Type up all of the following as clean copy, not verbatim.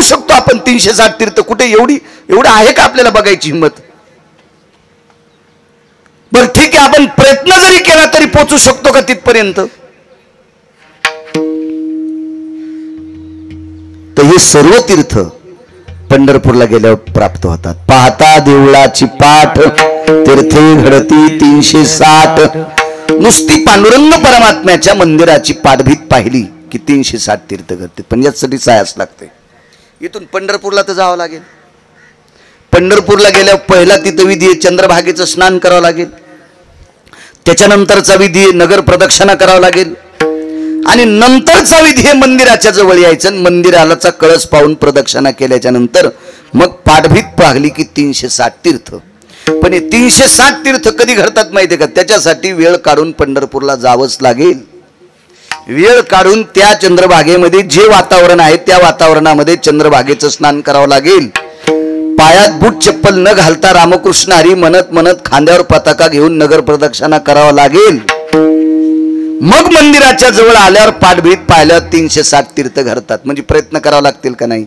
पाहू शकतो आपण 360 तीर्थ कुठे एवढं आहे का आपल्याला बघायची हिंमत? बरं ठीक आहे, आपण प्रयत्न जरी केला तरी पोहोचू शकतो का तिथपर्यंत? तर हे सर्व तीर्थ पंढरपूरला गेल्यावर प्राप्त होतात. पाहता देवळाची पाठ तीर्थे घडती 360. नुसती पांडुरंग परमात्म्याच्या मंदिराची पाठभीत पाहिली की 360 तीर्थ घडते. पण यासाठी सायास लागते. इथून पंढरपूरला तर जावं लागेल. पंढरपूरला गेल्यावर पहिला तिथं विधी आहे चंद्रभागेचं स्नान करावं लागेल. त्याच्यानंतरचा विधी आहे नगर प्रदक्षिणा करावं लागेल. आणि नंतरचा विधी आहे मंदिराच्या जवळ यायचं. मंदिरालाचा कळस पाहून प्रदक्षिणा केल्याच्या नंतर मग पाठभीत पाहिली की 360 तीर्थ. पण हे 360 तीर्थ कधी घडतात माहिती आहे का? त्याच्यासाठी वेळ काढून पंढरपूरला जावंच लागेल. वेळ काढून त्या चंद्रभागेमध्ये जे वातावरण आहे त्या वातावरणामध्ये चंद्रभागेचं स्नान करावं लागेल. पायात बूट चप्पल न घालता रामकृष्ण हरी म्हणत म्हणत खांद्यावर पताका घेऊन नगर प्रदक्षिणा करावं लागेल. मग मंदिराच्या जवळ आल्यावर पाठभीत पाहिल्यावर 360 तीर्थ घडतात. म्हणजे प्रयत्न करावा लागतील का नाही?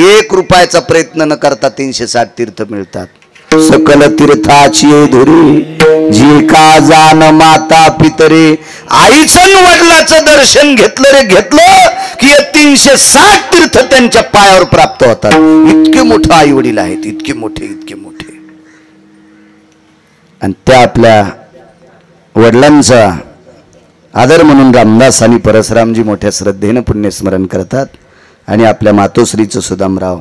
1 रुपयाचा प्रयत्न न करता 360 तीर्थ मिळतात. सकल तीर्थाची धुरी जी का जान माता पितरे. आईचं वडिलाचं दर्शन घेतलं रे घेतलं की 360 तीर्थ त्यांच्या पायावर प्राप्त होतात. इतके मोठे आई वडील आहेत, इतके मोठे. आणि त्या आपल्या वडिलांचा आदर म्हणून रामदास आणि परशुरामजी मोठ्या श्रद्धेने पुण्यस्मरण करतात. आणि आपल्या मातोश्रीचं सुदामराव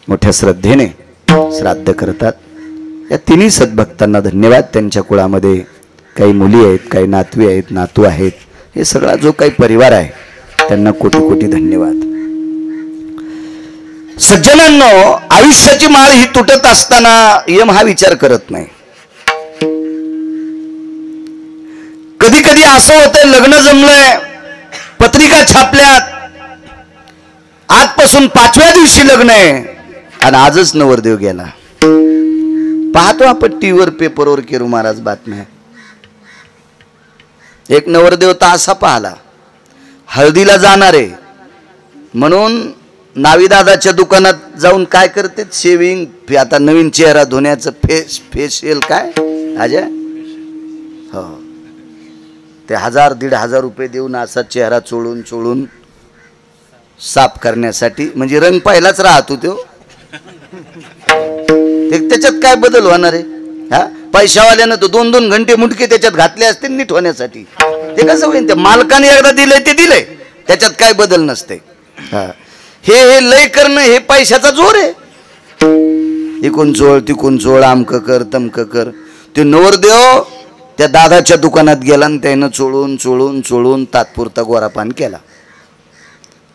मोठ्या श्रद्धेने श्राद्ध करतात. या तिन्ही सद्भक्तांना धन्यवाद. त्यांच्या कुळामध्ये काही मुली आहेत, काही नातवी आहेत, नातू आहेत. हे सगळा जो काही परिवार आहे त्यांना कोटी कोटी धन्यवाद. सज्जनांनो, आयुष्याची माळ ही तुटत असताना यम हा विचार करत नाही. कधी कधी असं होतंय, लग्न जमलंय, पत्रिका छापल्यात, आजपासून 5व्या दिवशी लग्न आहे आणि आजच नवरदेव गेला. पाहतो आपण टीव्हीवर पेपरवर केरू महाराज बातम्या. एक नवरदेव तर असा पाहला, हळदीला जाणार आहे म्हणून नावीदादाच्या दुकानात जाऊन काय करते, शेविंग, आता नवीन चेहरा धुण्याचं फेशियल काय अजय, हो ते 1000-1500 रुपये देऊन असा चेहरा चोळून साफ करण्यासाठी. म्हणजे रंग पाहिलाच राहतो तो. त्याच्यात काय बदल होणार आहे? हा, पैशावाल्यानं तो 2-2 घंटे मुटके त्याच्यात घातले असते नीट होण्यासाठी. ते कसं होईल? त्या मालकाने एकदा दिलंय ते दिलंय, त्याच्यात काय बदल नसते. हा, हे लय करणं हे पैशाचा जोर आहे. इकून चोळ तिकून चोळ, आमक कर तमक कर. ते नवरदेव त्या दादाच्या दुकानात गेला आणि त्यानं चोळून तात्पुरता गोरापान केला.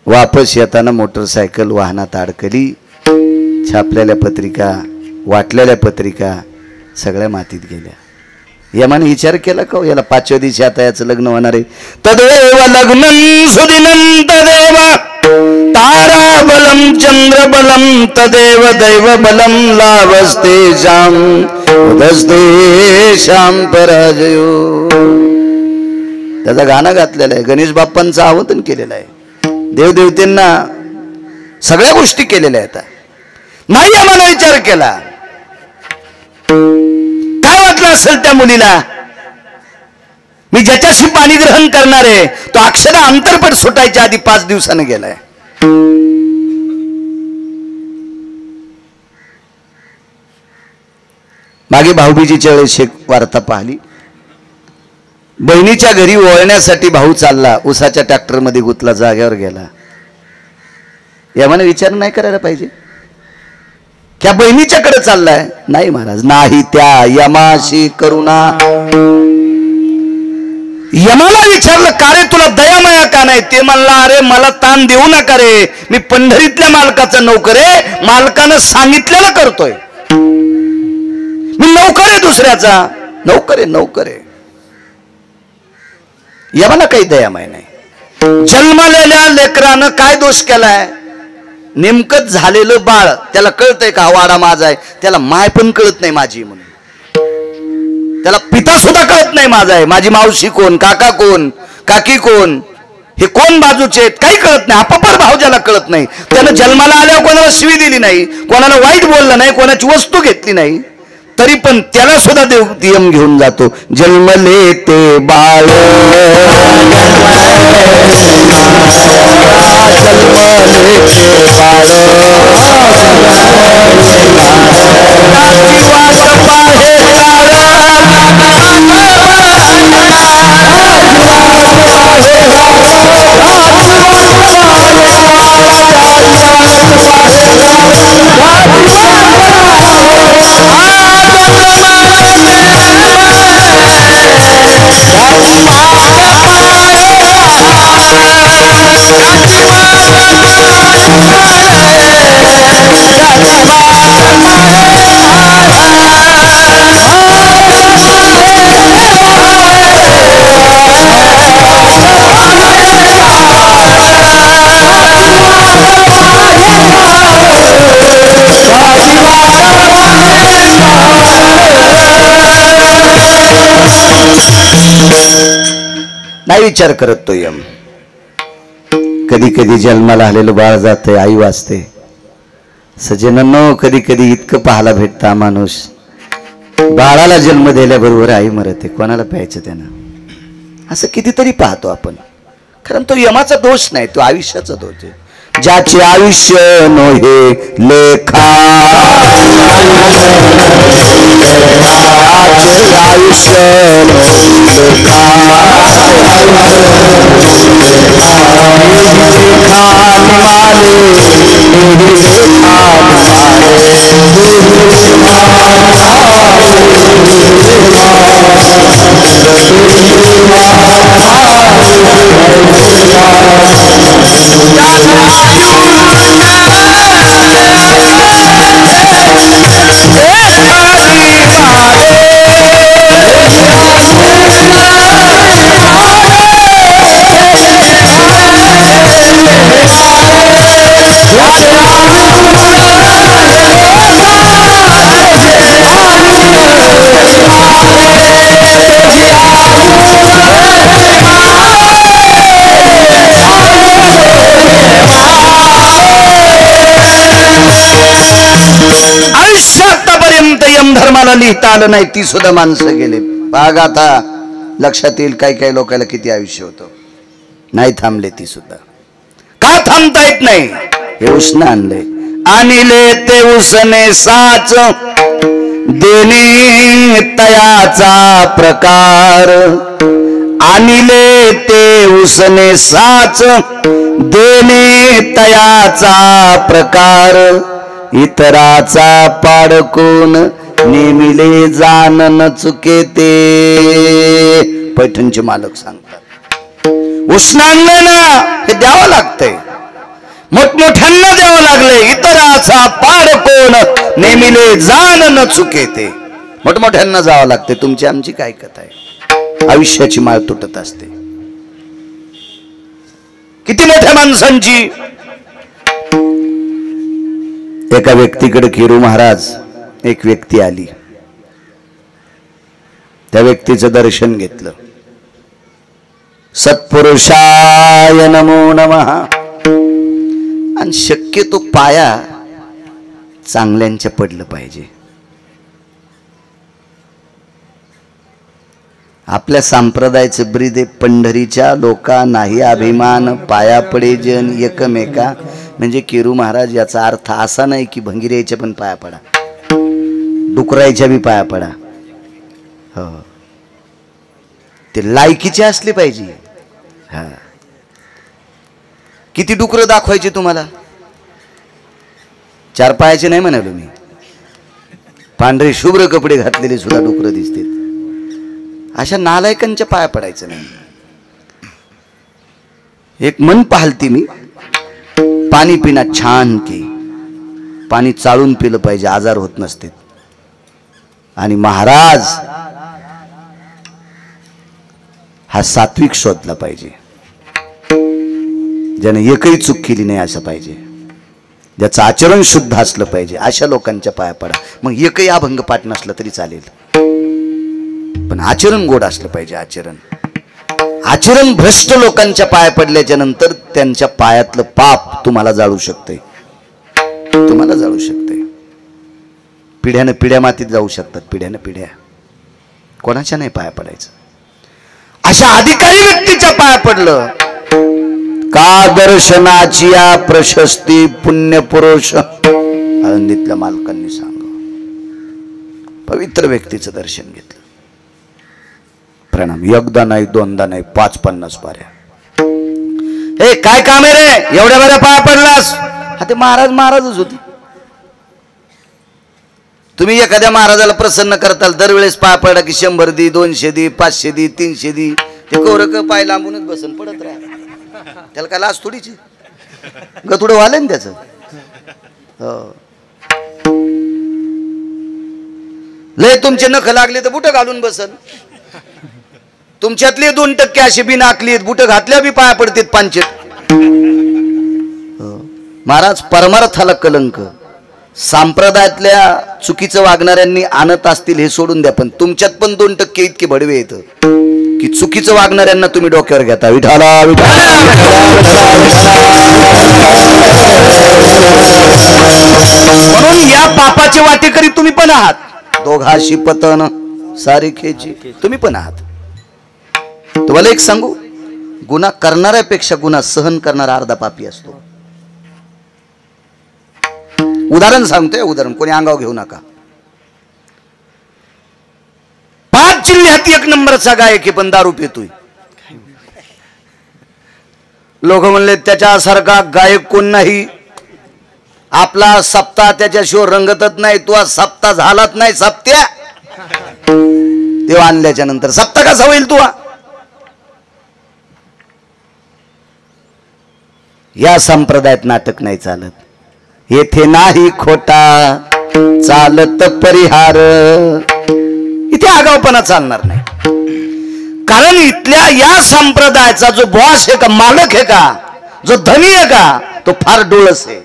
वापस येताना मोटरसायकल वाहनात अडकली. छापलेल्या पत्रिका, वाटलेल्या पत्रिका सगळ्या मातीत गेल्या. यमाने विचार केला का याला 5व्या दिवशी आता याचं लग्न होणार आहे. तदेव लग्नं सुदिनं तदेव ताराबलं चंद्रबलं तदेव दैवबलं लाभस्तेषां उदस्तेषां पराजयो. त्याचं गाणं घातलेलं आहे, गणेश बाप्पांचं आवाहन केलेलं आहे, देवदेवतेंना सगळ्या गोष्टी केलेल्या आहेत. नाही आम्हाला विचार केला. काय वाटलं असेल त्या मुलीला, मी ज्याच्याशी पाणी ग्रहण करणार आहे तो अक्षरशः अंतरपट सुटायच्या आधी 5 दिवसाने गेलाय. मागे भाऊबीजीच्या वेळेस एक वार्ता पाहिली. बहिणीच्या घरी वळण्यासाठी भाऊ चालला, उसाच्या ट्रॅक्टरमध्ये गुतला, जाग्यावर गेला. यामाने विचार नाही करायला पाहिजे? त्या बहिणीच्याकडे चाललाय. नाही महाराज, नाही त्या यमाशी करुणा. यमाला विचारलं का रे तुला दयामया का नाही? ते म्हणला अरे मला ताण देऊ नका रे, मी पंढरीतल्या मालकाचा नौकर आहे, मालकानं सांगितलेलं करतोय, मी नौकर आहे दुसऱ्याचा, नौकर आहे. यमाला काही दयामय नाही. जन्मलेल्या लेकरानं काय दोष केलाय? नेमकंच झालेलं बाळ त्याला कळतंय का वाडा माझा आहे? त्याला माय पण कळत नाही माझी म्हणून, त्याला पिता सुद्धा कळत नाही माझा आहे. माझी मावशी कोण, काका कोण, काकी कोण, हे कोण बाजूचे आहेत काही कळत नाही. अपपर भाव ज्याला कळत नाही त्यानं जन्माला आल्यावर कोणाला शिवी दिली नाही, कोणाला वाईट बोललं नाही, कोणाची वस्तू घेतली नाही, तरी पण त्याला सुद्धा देव नियम घेऊन जातो. जन्मले ते बाळ नाही विचार करत तो यम. कधी कधी जन्माला आलेलं बाळ जाते, आई वाचते. सज्जनांनो, कधी कधी इतकं पाहायला भेटता माणूस बाळाला जन्म दिल्याबरोबर आई मरते, कोणाला प्यायचं त्यानं, असं कितीतरी पाहतो आपण. कारण तो यमाचा दोष नाही, तो आयुष्याचा दोष आहे. ज्याचे आयुष्य नोहे लेखा, आयुष्य धर्माला लिहिता आलं नाही, ती सुद्धा माणसं गेले. बाग आता लक्षात येईल काही काही लोकांना किती आयुष्य होतं, नाही थांबले ती सुद्धा. का थांबता येत नाही? हे उसनं आणलंय. आणले ते उसने साच देणे तयाचा प्रकार, आणले ते उसने साच देणे तयाचा प्रकार, इतराचा पाडकून नेमिले जाण न चुके ते. पैठणचे मालक सांगतात उष्ण आणलं ना हे द्यावं लागतंय, मोठमोठ्यांना द्यावं लागले. इतराचा पाडकून नेमिले जाण न चुके ते. मोठमोठ्यांना जावं लागते. तुमची आमची काय कथा आहे? आयुष्याची माळ तुटत असते. किती मोठ्या माणसांची. एका व्यक्तीकडे केरू महाराज एक व्यक्ती आली, त्या व्यक्तीचं दर्शन घेतलं. सत्पुरुषाय नमो नमः. आणि शक्यतो पाया चांगल्यांच्या पडलं पाहिजे. आपल्या संप्रदायाचं ब्रीद पंढरीच्या लोका नाही अभिमान, पाया पडे जन एकमेका. म्हणजे केरू महाराज याचा अर्थ असा नाही की भंगिऱ्याच्या पण पाया पडा, डुकरायच्या बी पाया पडा. हो, ते लायकीचे असले पाहिजे. हा, किती डुकरं दाखवायचे तुम्हाला? 4 पायाचे नाही म्हणालो मी, पांढरे शुभ्र कपडे घातलेले सुद्धा डुकरं दिसते. अशा नालायकांच्या पाया पडायचं नाही. एक मन पाहलती मी, पाणी पिणं छान की पाणी चाळून पिलं पाहिजे, आजार होत नसते. आणि महाराज हा सात्विक शोधला पाहिजे, ज्याने एकही चूक केली नाही असं पाहिजे, ज्याचं आचरण शुद्ध असलं पाहिजे. अशा लोकांच्या पाया पडा. मग एकही अभंग पाठ नसलं तरी चालेल, पण आचरण गोड असलं पाहिजे. आचरण आचरण भ्रष्ट लोकांच्या पाया पडल्याच्या नंतर त्यांच्या पायातलं पाप तुम्हाला जाळू शकते, तुम्हाला जाळू शकते. पिढ्यानं पिढ्या मातीत जाऊ शकतात, पिढ्यानं पिढ्या. कोणाच्या नाही पाया पडायचं. अशा अधिकारी व्यक्तीच्या पाया पडलं का दर्शनाची या प्रशस्ती पुण्यपुरुष आळंदीतल्या मालकांनी सांग. पवित्र व्यक्तीचं दर्शन घेतलं. प्रणाम. एकदा नाही, दोनदा नाही, 5-50 पाऱ्या. हे काय काम आहे रे, एवढ्या बऱ्या पाया पडलास? हा, ते महाराजच होते. तुम्ही एखाद्या महाराजाला प्रसन्न करताल, दरवेळेस पाया पडला की 100 दी, 200 दी, 500 दी, 300 दी. ते कोरक पाय लांबूनच बसन पडत राहा. त्याला काय लाज थोडीची, गतुडं वाले ना त्याचं. लय तुमचे नख लागले तर बुट घालून बसल. तुमच्यातले 2% असे बी नाकलीत, बुट घातल्या बी पाया पडतात पांचेत. महाराज परमार्थाला कलंक. संप्रदायातल्या चुकीचं वागणाऱ्यांनी आणत असतील हे सोडून द्या, पण तुमच्यात पण 2% इतके भडवे येतं की चुकीचं वागणाऱ्यांना तुम्ही डोक्यावर घेता. विठाला म्हणून या पापाचे वाटेकरी तुम्ही पण आहात. दोघाशी पतन सारिखेची तुम्ही पण आहात. तुम्हाला एक सांगू, गुन्हा करणाऱ्यापेक्षा गुन्हा सहन करणारा अर्धा पापी असतो. उदाहरण सांगतोय, उदाहरण कोणी अंगावर घेऊ नका. 5 जिल्ह्यात 1 नंबरचा गायक आहे पण दारू पितोय. लोक म्हणले त्याच्यासारखा गायक कोण नाही. आपला सप्ताह त्याच्याशिवाय रंगतच नाही. तू आज सप्ताह झालाच नाही. सप्त्या तेव्हा आणल्याच्या नंतर सप्ताह कसा होईल तू? या संप्रदायात नाटक नाही चालत. येथे नाही खोटा चालत परिहार. इथे आगाऊपणा चालणार नाही. कारण इथल्या या संप्रदायाचा जो बॉस आहे का, मालक आहे का, जो धनी आहे का, तो फार डोळस आहे.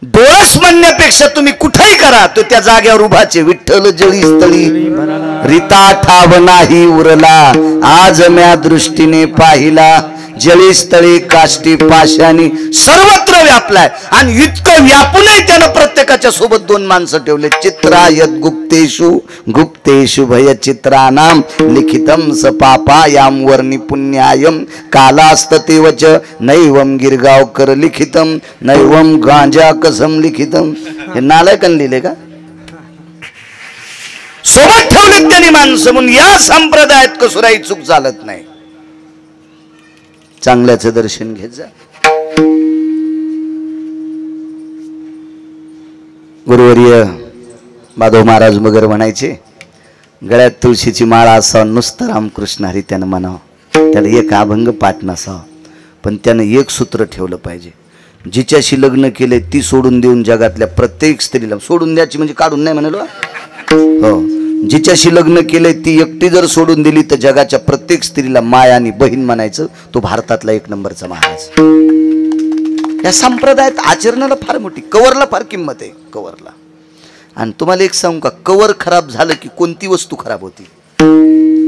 डोळस म्हणण्यापेक्षा तुम्ही कुठेही करा, तो त्या जाग्यावर उभाचे. विठ्ठल जळी स्थळी रीता ठाव नाही उरला, आज म्या दृष्टीने पाहिला. जळी स्थळी काष्टी पाशानी सर्वत्र व्यापलाय. आणि इतकं व्यापूनही त्यानं प्रत्येकाच्या सोबत 2 माणसं ठेवले. चित्रायत गुप्तेषु गुप्तेषु भय चित्रानाम लिखितम स पापायाम वर्णी पुण्यायम कालास्ततेवच नैवम गिरगावकर लिखितम नैवम गांजा कसम लिखितम. हे नालायकांनी लिहिले का? सोबत ठेवले त्यांनी माणसं. म्हणून या संप्रदायात कसुराही चूक चालत नाही. चांगल्याचं दर्शन घेत जा. गुरुवर्य माधव महाराज वगैरे म्हणायचे, गळ्यात तुळशीची माळा असावं, नुसतं रामकृष्ण हरी त्यानं म्हणावं, त्याला एक अभंग पाठ नसावं, पण त्यानं एक सूत्र ठेवलं पाहिजे. जिच्याशी लग्न केले ती सोडून देऊन जगातल्या प्रत्येक स्त्रीला, सोडून द्यायची म्हणजे काढून नाही म्हणालो. हो, जिच्याशी लग्न केले ती एकटी जर सोडून दिली तर जगाच्या प्रत्येक स्त्रीला माय आणि बहीण म्हणायचं. तो भारतातला 1 नंबरचा महाराज. या संप्रदायात आचरणाला फार मोठी, कवरला फार किंमत आहे, कवरला. आणि तुम्हाला एक सांगू का, कवर खराब झालं की कोणती वस्तू खराब होती.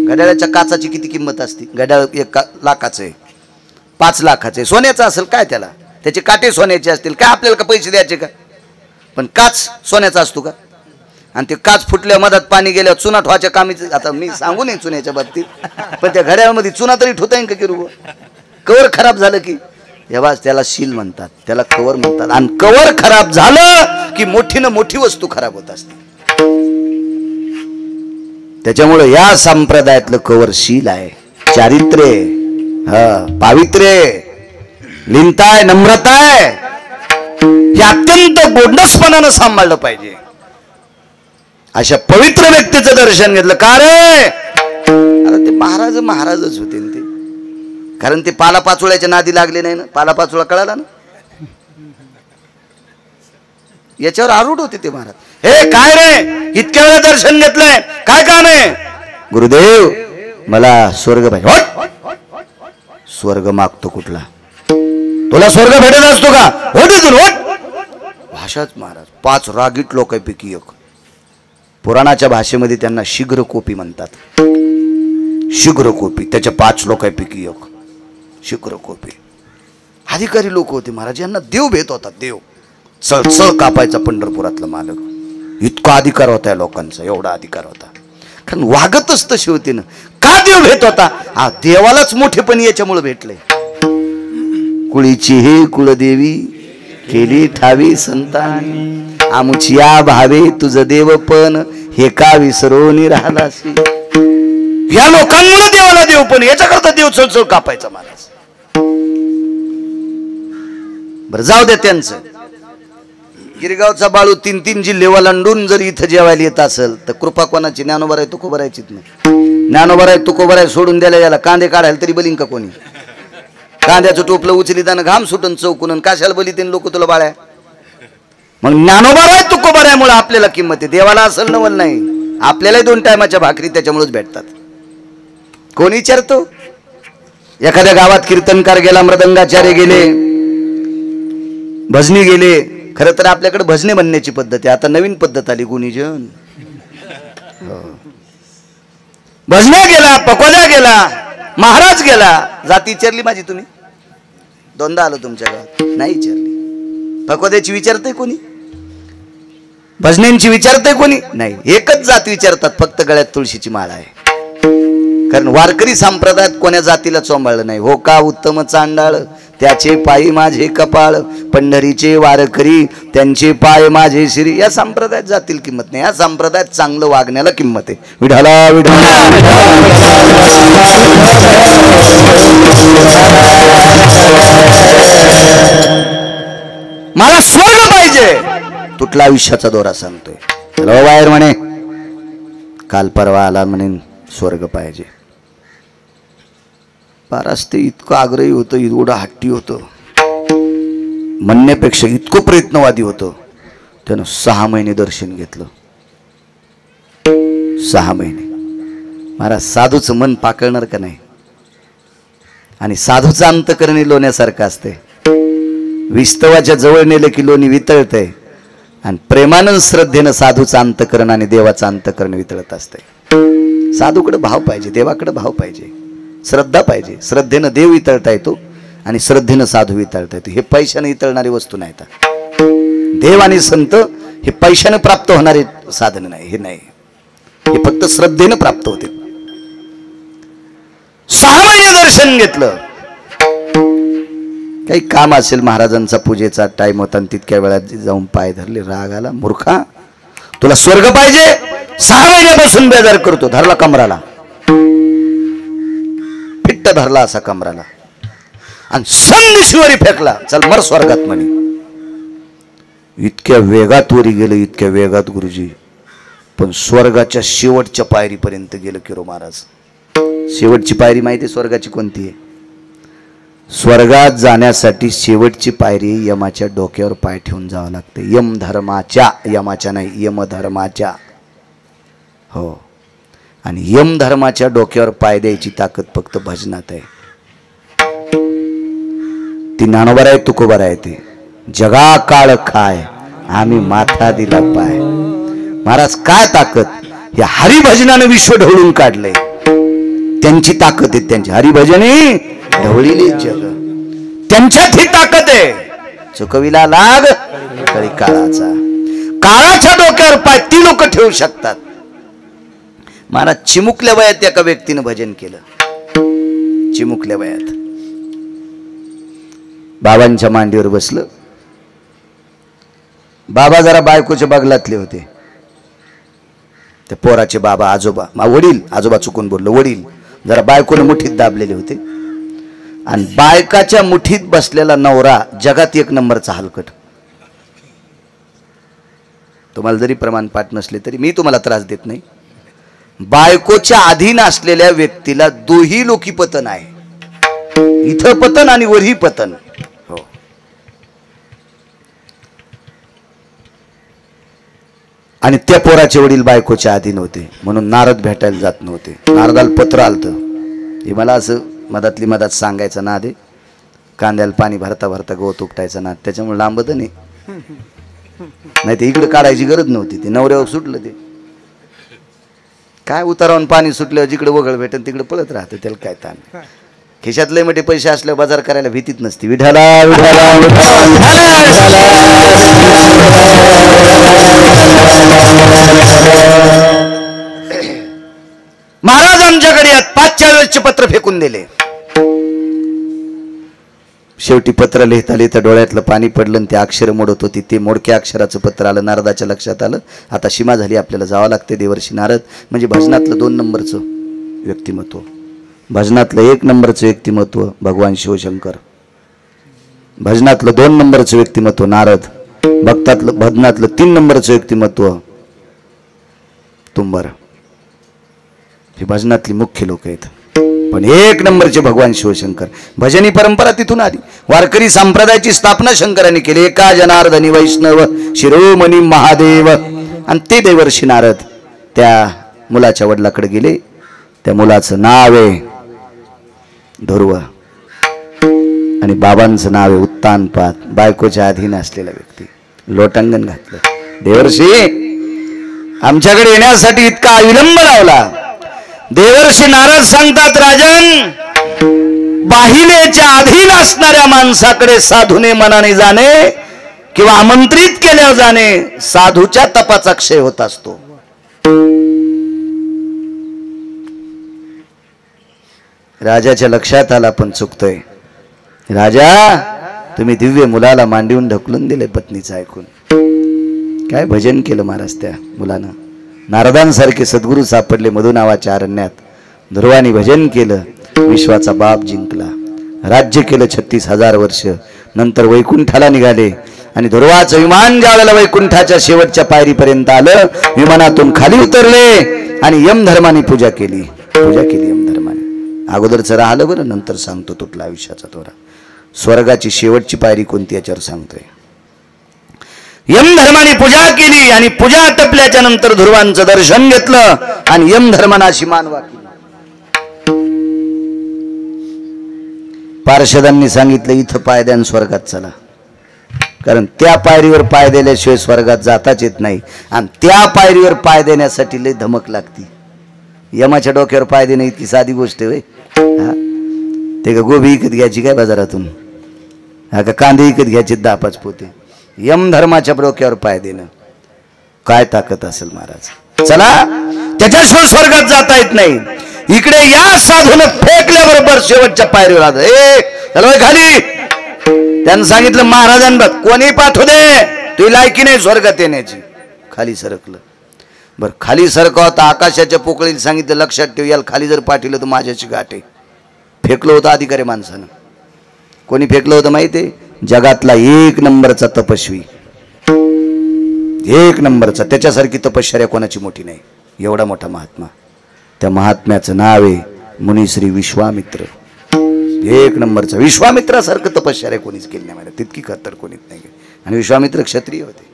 घड्याळाच्या काचाची किती किंमत असते? घड्याळ 1 लाखाचं आहे, 5 लाखाचं आहे. सोन्याचं असेल काय, त्याला त्याचे काटे सोन्याचे असतील काय, आपल्याला का पैसे द्यायचे का? पण काच सोन्याचा असतो का? आणि ते काच फुटल्या, मधात पाणी गेल्यावर चुना ठेवायच्या कामीच. आता मी सांगू नये चुन्याच्या बाबतीत, पण त्या घड्याळामध्ये चुना तरी ठेवता येईल का की रुव? कवर खराब झालं की तेव्हा त्याला शील म्हणतात, त्याला कवर म्हणतात. आणि कवर खराब झालं की मोठीनं मोठी वस्तू खराब होत असते. त्याच्यामुळे या संप्रदायातलं कवर शील आहे, चारित्र्य, पावित्र्य, लिनताय, नम्रता आहे. हे अत्यंत गोंडसपणानं सांभाळलं पाहिजे. अशा पवित्र व्यक्तीचं दर्शन घेतलं का रे? अरे ते महाराजच होते ते. कारण ते पालापाचोळ्याच्या नादी लागले नाही ना. पालापाचोळा कळाला ना, याच्यावर आरूढ होते ते महाराज. हे काय रे, इतक्या वेळा दर्शन घेतलंय, काय काम आहे? गुरुदेव मला स्वर्ग पाहिजे. स्वर्ग मागतो कुठला? तुला स्वर्ग भेटत असतो का? होत इथून होत. भाषाच महाराज 5 रागीट लोकांपैकी एक. पुराणाच्या भाषेमध्ये त्यांना शीघ्र कोपी म्हणतात. शीघ्रकोपी, त्याच्या 5 लोकांपैकी एक शीघ्रकोपी. अधिकारी लोक होते महाराज, यांना देव भेट होता. देव चळ कापायचा पंढरपुरातला मालक. इतका अधिकार होता या लोकांचा, एवढा अधिकार होता. कारण वागतच तशी होती ना. का देव भेट होता? हा, देवालाच मोठेपणी याच्यामुळे भेटले. कुळीची हे कुळदेवी केली ठावी संतानी, आमुचिया भावे तुझ देवपण हे का विसरून राहिलासी. या लोकांमुळे देवाला देवपण, याच्याकरता देव चळचळ कापायचा महाराज. बरं जाऊ द्या त्यांचं. गिरगावचा बाळू 3 जिल्हे ओलांडून जर इथं जेवायला येत असेल तर कृपा कोणाची? ज्ञानोबा आहे तुकोबरायचीच नाही. ज्ञानोबा आहे तुकोबराय सोडून द्यायला याला कांदे काढायला तरी बलिंग का कोणी? कांद्याचं टोपलं उचली त्यानं घाम सुटून चौकून कशाला बली ते लोक तुला बाळ्या. मग ज्ञानोबा आहे तुकोबरायमुळे आपल्याला किंमत आहे. देवाला असेल नवल नाही. आपल्याला 2 टायमाच्या भाकरी त्याच्यामुळेच भेटतात. कोण विचारतो? एखाद्या गावात कीर्तनकार गेला, मृदंगाचार्य गेले, भजनी गेले. खरं तर आपल्याकडे भजने म्हणण्याची पद्धत आहे. आता नवीन पद्धत आली गुणीजन. भजन्या गेला, पकोल्या गेला, महाराज गेला. जाती विचारली माझी तुम्ही? 2दा आलो तुमच्या गावात, नाही विचारली. पकोद्याची विचारते कोणी? भजन्यांची विचारते कोणी? नाही. एकच जात विचारतात, फक्त गळ्यात तुळशीची माळ आहे. कारण वारकरी संप्रदायात कोण्या जातीला चोंबाळलं नाही. हो का उत्तम चांडाळ त्याचे पायी माझे कपाळ, पंढरीचे वारकरी त्यांचे पाय माझे श्री. या संप्रदायात जातील किंमत नाही. या संप्रदायात चांगलं वागण्याला किंमत आहे. विठाला विठाला मला स्वर्ग पाहिजे. तुटला आयुष्याचा दोरा सांगतोय. चलो बाहेर म्हणे. काल परवा आला म्हणे स्वर्ग पाहिजे. पारास ते इतकं आग्रही होतं, एवढं हट्टी होतं, म्हणण्यापेक्षा इतकं प्रयत्नवादी होतं. त्यानं 6 महिने दर्शन घेतलं. 6 महिने. महाराज साधूचं मन पाकळणार का नाही? आणि साधूचं अंतकरणी लोण्यासारखं असते. विस्तवाच्या जवळ नेलं की लोणी वितळतंय, आणि प्रेमानं श्रद्धेनं साधूचं अंतकरण आणि देवाचं अंतकरण वितळत असते. साधूकडे भाव पाहिजे, देवाकडे भाव पाहिजे, श्रद्धा पाहिजे. श्रद्धेनं देव वितळता येतो आणि श्रद्धेनं साधू वितळता येतो. हे पैशाने वितळणारी वस्तू नाही. देव आणि संत हे पैशाने प्राप्त होणारे साधन नाही. हे नाही, हे फक्त श्रद्धेनं प्राप्त होते. 6 महिने दर्शन घेतलं. काही काम असेल, महाराजांचा पूजेचा टाइम होता, तितक्या वेळात जाऊन पाय धरले. राग आला. मूर्खा, तुला स्वर्ग पाहिजे? 6 महिन्यापासून बेजार करतो. धरला कमराला, फिट्ट धरला असा कमराला, आणि संदेशिवारी फेकला. चल मर स्वर्गात म्हणे. इतक्या वेगात वरी गेलं, इतक्या वेगात गुरुजी, पण स्वर्गाच्या शेवटच्या पायरीपर्यंत गेलं किरो महाराज. शेवटची पायरी माहिती स्वर्गाची कोणती आहे? स्वर्गात जाण्यासाठी शेवटची पायरी यमाच्या डोक्यावर पाय ठेवून जावं लागते. यम धर्माच्या, यमाच्या नाही, यम धर्माच्या. हो, आणि यम धर्माच्या डोक्यावर पाय द्यायची ताकद फक्त भजनात आहे. ती ज्ञानोबा आहे तुकोबा आहे. ते जगा काळ काय आम्ही माथा दिला पाय. महाराज काय ताकद! या हरिभजनानं विश्व ढवळून काढलंय. त्यांची ताकद आहे. त्यांची हरिभजने ढवळीले जग, त्यांच्यात ही ताकद आहे. चुकविला लाग तरी काळाचा. काळाच्या डोक्यावर पाय ती लोक ठेवू शकतात. महाराज चिमुकल्या वयात एका व्यक्तीनं भजन केलं. चिमुकल्या वयात बाबांच्या मांडीवर बसलं. बाबा जरा बायकोच्या बगलातले होते. ते पोराचे बाबा, आजोबा, वडील, आजोबा चुकून बोललो, वडील जरा बायकोने मुठीत दाबलेले होते. आणि बायकाच्या मुठीत बसलेला नवरा जगात 1 नंबरचा हलकट. तुम्हाला जरी प्रमाणपाठ नसले तरी मी तुम्हाला त्रास देत नाही. बायकोच्या अधीन असलेल्या व्यक्तीला दोही लोकी पतन आहे. इथं पतन आणि वरही पतन. हो, आणि त्या पोराचे वडील बायकोच्या अधीन होते म्हणून नारद भेटायला जात नव्हते. नारदाला पत्र आलतं. हे मला असं मधातली मधात सांगायचं ना दे. कांद्याला पाणी भरता भरता गवत उपटायचं ना, त्याच्यामुळे लांबत नाही. नाही ते इकडे काढायची गरज नव्हती. ते नवऱ्यावर सुटलं. ते काय उतारावून पाणी सुटल्यावर जिकडे वगळ भेटेल तिकडे पळत राहतं, त्याला काय ताण. खिशात लय मोठे पैसे असल्यावर बाजार करायला भीतीच नसते. विठाला महाराज आमच्याकडे 5 वेळेसचे पत्र फेकून दिले. शेवटी पत्र लिहिता लिहिता डोळ्यातलं पाणी पडलं आणि ते अक्षर मोडत होती. ते मोडक्या अक्षराचं पत्र आलं. नारदाच्या लक्षात आलं आता सीमा झाली, आपल्याला जावं लागते. देवर्षी नारद म्हणजे भजनातलं 2 नंबरचं व्यक्तिमत्व, भजनातलं 1 नंबरचं व्यक्तिमत्व भगवान शिवशंकर, भजनातलं 2 नंबरचं व्यक्तिमत्व नारद, भजनातलं 3 नंबरचं व्यक्तिमत्व तुंबर. हे भजनातली मुख्य लोक आहेत, पण 1 नंबरचे भगवान शिवशंकर. भजनी परंपरा तिथून आली. वारकरी संप्रदायाची स्थापना शंकरांनी केली. एका जनार्दनी वैष्णव शिरोमणी महादेव. आणि ते देवर्षी नारद त्या मुलाच्या वडिलाकडे गेले. त्या मुलाचं नाव आहे ध्रुव आणि बाबांचं नाव आहे उत्तानपाद. बायकोच्या अधीन असलेला व्यक्ती. लोटांगण घातलं. देवर्षी आमच्याकडे येण्यासाठी इतका विलंब लावला. देवर्षी नारद सांगतात, राजन, बाहिलेच्या अधीन असणाऱ्या माणसाकडे साधूने मनाने जाणे किंवा आमंत्रित केल्या जाणे साधूच्या तपाचा क्षय होत असतो. राजाच्या लक्षात आला पण चुकतोय. राजा, तुम्ही दिव्य मुलाला मांडीवून ढकलून दिले पत्नीचं ऐकून. काय भजन केलं महाराज त्या मुलानं. नारदांसारखे सद्गुरू सापडले मधु नावाच्या अरण्यात. ध्रुवानी भजन केलं, विश्वाचा बाप जिंकला, राज्य केलं 36,000 वर्ष. नंतर वैकुंठाला निघाले आणि ध्रुवाचं विमान ज्या वेळेला वैकुंठाच्या शेवटच्या पायरीपर्यंत आलं, विमानातून खाली उतरले आणि यमधर्माने पूजा केली. यमधर्माने. अगोदरचं राहिलं बरं, नंतर सांगतो तुटला आयुष्याचा तोरा. स्वर्गाची शेवटची पायरी कोणती याच्यावर सांगतोय. यमधर्माने पूजा केली आणि पूजा आटपल्याच्या नंतर ध्रुवांचं दर्शन घेतलं आणि यमधर्मानाशी मान वाकली. पार्षदांनी सांगितलं, इथं पाय द्या स्वर्गात चला, कारण त्या पायरीवर पाय दिल्याशिवाय स्वर्गात जाताच येत नाही. आणि त्या पायरीवर पाय देण्यासाठी लय धमक लागती. यमाच्या डोक्यावर पाय देणे इतकी साधी गोष्ट आहे. ते का गोबी विकत घ्यायची काय बाजारातून, हा का कांदे विकत घ्यायचे 10-5 पोते. यमधर्माच्या डोक्यावर पाय देणं काय ताकद असेल महाराज. चला, त्याच्याशिवाय स्वर्गात जाता येत नाही. इकडे या साधून फेकल्याबरोबर शेवटच्या पायरीवर आलं. चला खाली. त्यांनी सांगितलं, महाराजांना कोणी पाठवू दे, तुझी लायकी नाही स्वर्गात येण्याची. खाली सरकलं. बरं, खाली सरकवता आकाशाच्या पोकळीला सांगितलं, लक्षात ठेव, याला खाली जर पाठवलं तर माझ्याची गाठ आहे. फेकलं होतं अधिकारी माणसानं. कोणी फेकलं होतं माहिती आहे? जगातला 1 नंबरचा तपस्वी, 1 नंबरचा. त्याच्यासारखी तपश्चर्या कोणाची मोठी नाही. एवढा मोठा महात्मा. त्या महात्म्याचं नाव आहे मुनिश्री विश्वामित्र. 1 नंबरचा. विश्वामित्रासारखं तपश्चर्या कोणीच केली नाही मला, तितकी खतर कोणीच नाही. आणि विश्वामित्र क्षत्रिय होते.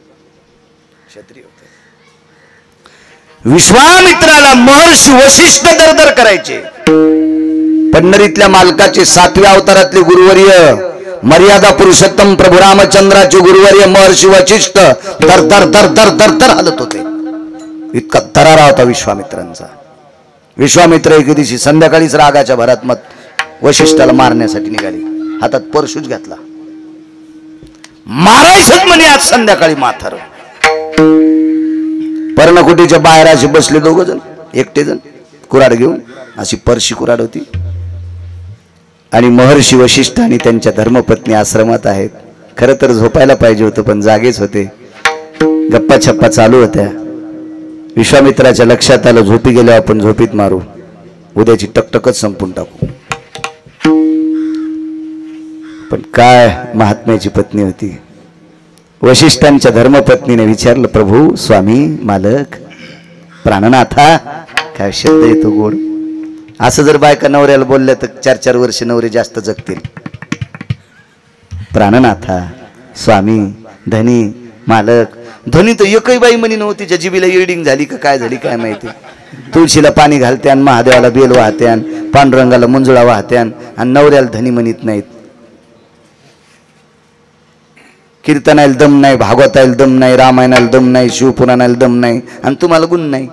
विश्वामित्राला महर्षी वशिष्ठ दरदर करायचे. पंढरीतल्या मालकाचे 7व्या अवतारातले गुरुवर्य मर्यादा पुरुषोत्तम प्रभू रामचंद्राचे गुरुवर्य महर्षी वशिष्ठ तर तर तर तर तर तर हालत होते. इतका तरारा होता विश्वामित्रांचा. विश्वामित्र एके दिवशी संध्याकाळीच रागाच्या भरात मत वशिष्ठाला मारण्यासाठी निघाले. हातात परशुच घातला. मारायचंच म्हणे आज संध्याकाळी माथार. पर्णकुटीच्या बाहेर असे बसले 2 जण, एकटे जण कुऱ्हाड घेऊन. अशी परशी कुऱ्हाड होती. आणि महर्षी वशिष्ठ आणि त्यांच्या धर्मपत्नी आश्रमात आहेत. खरं तर झोपायला पाहिजे होतं, पण जागेच होते. गप्पा छप्पा चालू होत्या. विश्वामित्राच्या लक्षात आलं, झोपी गेल्यावर आपण झोपीत मारू, उद्याची टकटकच संपून टाकू. पण काय महात्म्याची पत्नी होती. वशिष्ठांच्या धर्मपत्नीने विचारलं, प्रभू, स्वामी, मालक, प्राणनाथा, काय शब्द येतो गोड. असं जर बायका नवऱ्याला बोलल्या तर 4-4 वर्ष नवरे जास्त जगतील. प्राणनाथा, स्वामी, धनी, मालक. धनी तर एकही बाई म्हणी नव्हती. जिबीला येडिंग झाली का काय झाली काय माहिती. तुळशीला पाणी घालत्यान, महादेवाला बेल वाहत्यान, पांडुरंगाला मंजुळा वाहत्यान आणि नवऱ्याला धनी म्हणत नाहीत. कीर्तनाला दम नाही, भागवताला दम नाही, रामायणाला दम नाही, शिवपुराणाला दम नाही आणि तुम्हाला गुण नाही.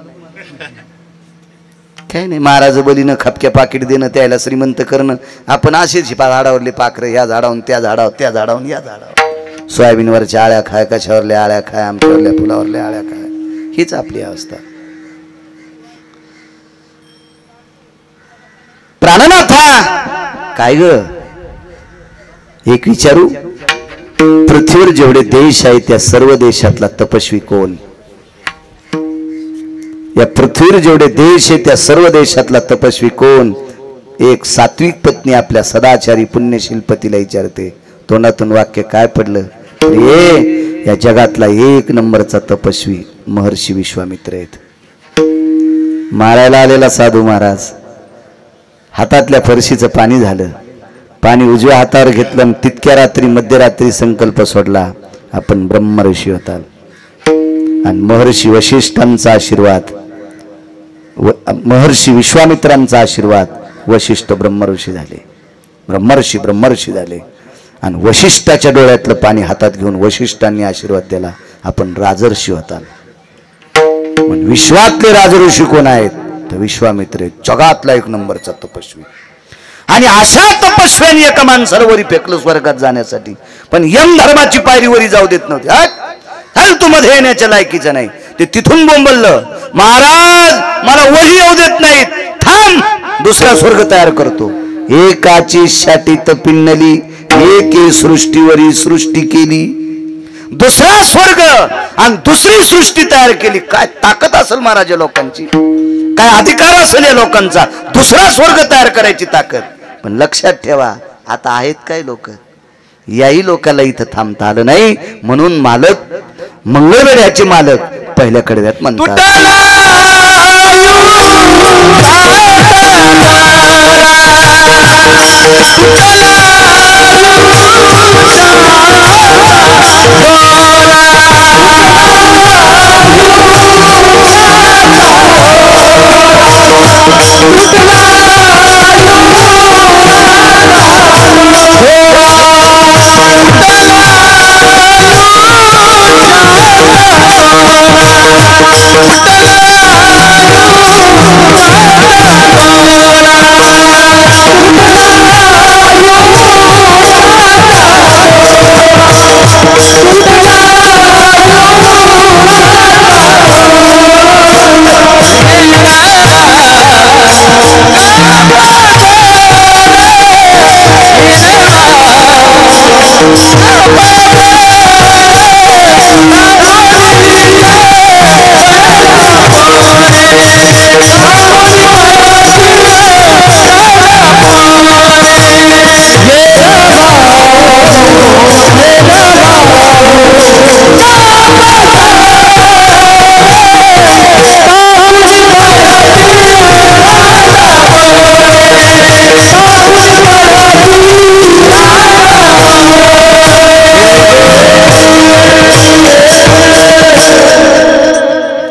काय नाही, महाराज बलीनं खपक्या पाकिट देणं, त्याला श्रीमंत करणं. आपण असेच झाडावरले पाखरं, ह्या झाडावून त्या झाडावर, त्या झाडावून या झाडावर. सोयाबीनवरच्या आळ्या खाय, कशावरल्या आळ्या खाय, आमच्यावरल्या फुलावरल्या आळ्या खाय, हीच आपली अवस्था. प्राणनाथा काय ग, एक विचारू, पृथ्वीवर जेवढे देश आहेत त्या सर्व देशातला तपस्वी कोण? या पृथ्वीवर जेवढे देश आहेत त्या सर्व देशातला तपस्वी कोण? एक सात्विक पत्नी आपल्या सदाचारी पुण्यशील पतीला विचारते. तोंडातून वाक्य काय पडलं? ये या जगातला एक नंबरचा तपस्वी महर्षी विश्वामित्र आहेत. मारायला आलेला साधू महाराज, हातातल्या फरशीचं पाणी झालं, पाणी उजव्या हातावर घेतलं आणि तितक्या रात्री मध्यरात्री संकल्प सोडला, आपण ब्रह्मऋषी होता. आणि महर्षी वशिष्ठांचा आशीर्वाद, महर्षी विश्वामित्रांचा आशीर्वाद, वशिष्ठ ब्रह्मऋषी झाले. ब्रह्मर्षी झाले. आणि वशिष्ठाच्या डोळ्यातलं पाणी हातात घेऊन वशिष्ठांनी आशीर्वाद दिला, आपण राजर्षी होता. विश्वातले राजऋषी कोण आहेत? तर विश्वामित्र, जगातला एक नंबरचा तपस्वी. आणि अशा तपस्व्याने एका माणसाला वरी फेकलं स्वर्गात जाण्यासाठी, पण यम धर्माची पायरीवरी जाऊ देत नव्हते. हल तू मध्ये येण्याच्या लायकीचं नाही. ते तिथून बोंबललं, महाराज मला वरी येऊ देत नाहीत, थांब, दुसरा स्वर्ग तयार करतो. एकाची शाटी पिन्नली, एके सृष्टीवरी सृष्टी केली, दुसरा स्वर्ग आणि दुसरी सृष्टी तयार केली. काय ताकद असेल महाराज या लोकांची, काय अधिकार असेल या लोकांचा, दुसरा स्वर्ग तयार करायची ताकद. पण लक्षात ठेवा, आता आहेत काय लोक, याही लोकांना इथं थांबता आलं नाही. म्हणून मालक, मंगळवेढ्याचे मालक पहिल्या कडव्यात म्हणतात,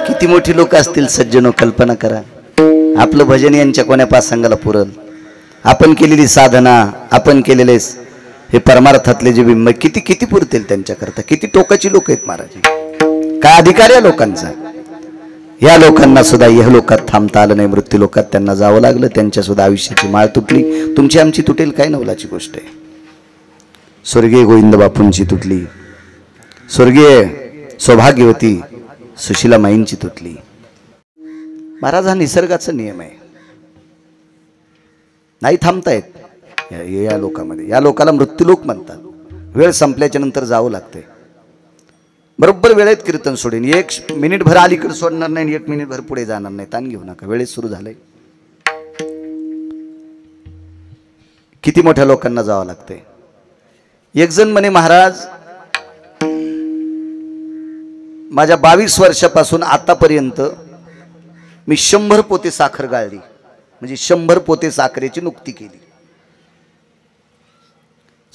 किती मोठी लोक असतील सज्जनो, कल्पना करा. आपलं भजन यांच्या कोण्या पासांगाला पुरल? आपण केलेली साधना, आपण केलेले हे परमार्थातले जे बिंब किती किती पुरतील त्यांच्याकरता? किती टोकाची लोक आहेत महाराज, काय अधिकार या लोकांचा? या लोकांना सुद्धा या लोकात थांबता आलं नाही, मृत्यू लोकात त्यांना जावं लागलं, त्यांच्या सुद्धा आयुष्याची माळ तुटली. तुमची आमची तुटेल काय नवलाची गोष्ट आहे. स्वर्गीय गोविंद बापूंची तुटली, स्वर्गीय सौभाग्यवती सुशीला माईंची तुटली. महाराज हा निसर्गाचा नियम आहे, नाही थांबतायत या लोकांमध्ये. या लोकाला मृत्यूलोक म्हणतात. वेळ संपल्याच्या नंतर जावं लागतंय. बरोबर वेळेत कीर्तन सोडेन, 1 मिनिट भर अलीकडे सोडणार नाही, 1 मिनिट भर पुढे जाणार नाही. ताण घेऊ नका, वेळेत सुरू झालंय. किती मोठ्या लोकांना जावं लागतंय. एक जण म्हणे, महाराज माझ्या 22 वर्षापासून आतापर्यंत मी 100 पोते साखर गाळली, म्हणजे 100 पोते साखरेची नुकती केली.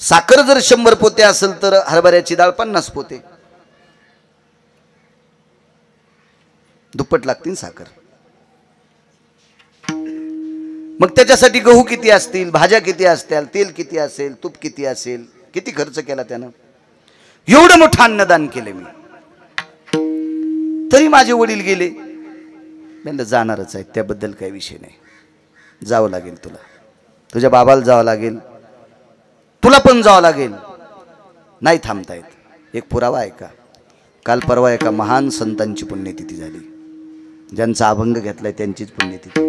साखर जर 100 पोते असेल तर हरभऱ्याची डाळ 50 पोते, दुप्पट लागतील साखर. मग त्याच्यासाठी गहू किती असतील, भाज्या किती असतील, तेल किती असेल, तूप किती असेल, किती खर्च केला त्यानं. एवढं मोठं अन्नदान केलं मी, तरी माझे वडील गेले. म्हणलं जाणारच आहे, त्याबद्दल काही विषय नाही, जावं लागेल तुला, तुझ्या बाबाला जावं लागेल, तुला पण जावं लागेल, नाही थांबता येत. एक पुरावा आहे का, काल परवा एका महान संतांची पुण्यतिथी झाली, ज्यांचा अभंग घेतलाय त्यांचीच पुण्यतिथी,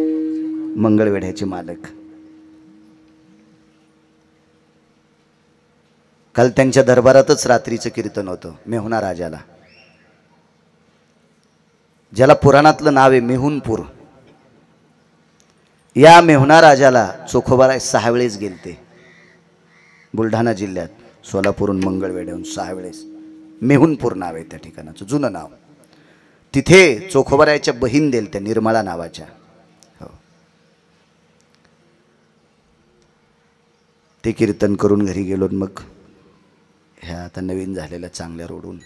मंगळवेढ्याचे मालक. काल त्यांच्या दरबारातच रात्रीचं कीर्तन होतं मेहुणा राजाला, ज्याला पुराणातलं नाव आहे मेहुणपूर. या मेहुणा राजाला चोखोबाराय 6 वेळेस गेलते, बुलढाणा जिल्ह्यात सोलापूरहून मंगळवेढ्याहून 6 वेळेस. मेहुणपूर नाव आहे त्या ठिकाणाचं, जुनं नाव. तिथे चोखोबारायच्या बहीण देल त्या निर्मळा नावाच्या. हो, ते कीर्तन करून घरी गेलो. मग ह्या आता नवीन झालेल्या चांगल्या रोडून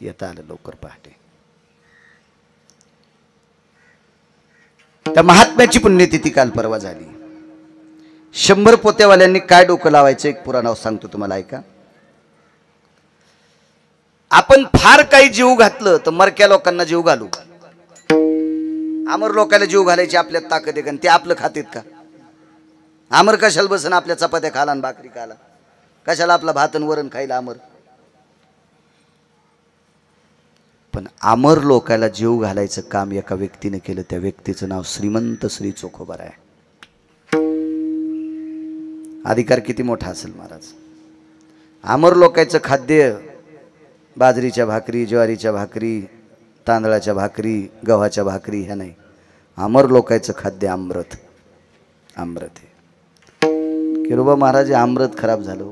येता आलं लवकर पहाटे. त्या महात्म्याची पुण्यतिथी काल परवा झाली. 100 पोतेवाल्यांनी काय डोकं लावायचं एक पुराण सांगतो तुम्हाला, ऐका. आपण फार काही जीव घातलं तर मरक्या लोकांना जीव घालू, आमर लोकांना जीव घालायची आपल्यात ताकद आहे का? ते आपलं खातेत का? आमर कशाला बसन आपल्या चपात्या खाला आणि भाकरी खाला, कशाला आपला भात आणि वरण खायला आमर? पण आमर लोकांना जीव घालायचं काम एका व्यक्तीने केलं, त्या व्यक्तीचं नाव श्रीमंत श्री चोखोबाराय. अधिकार किती मोठा असेल महाराज. आमर लोकांचं खाद्य बाजरीच्या भाकरी, ज्वारीच्या भाकरी, तांदळाच्या भाकरी, गव्हाच्या भाकरी ह्या नाही. आमर लोकांचं खाद्य अमृत. अमृत आहे. किरोबा महाराज अमृत खराब झालं.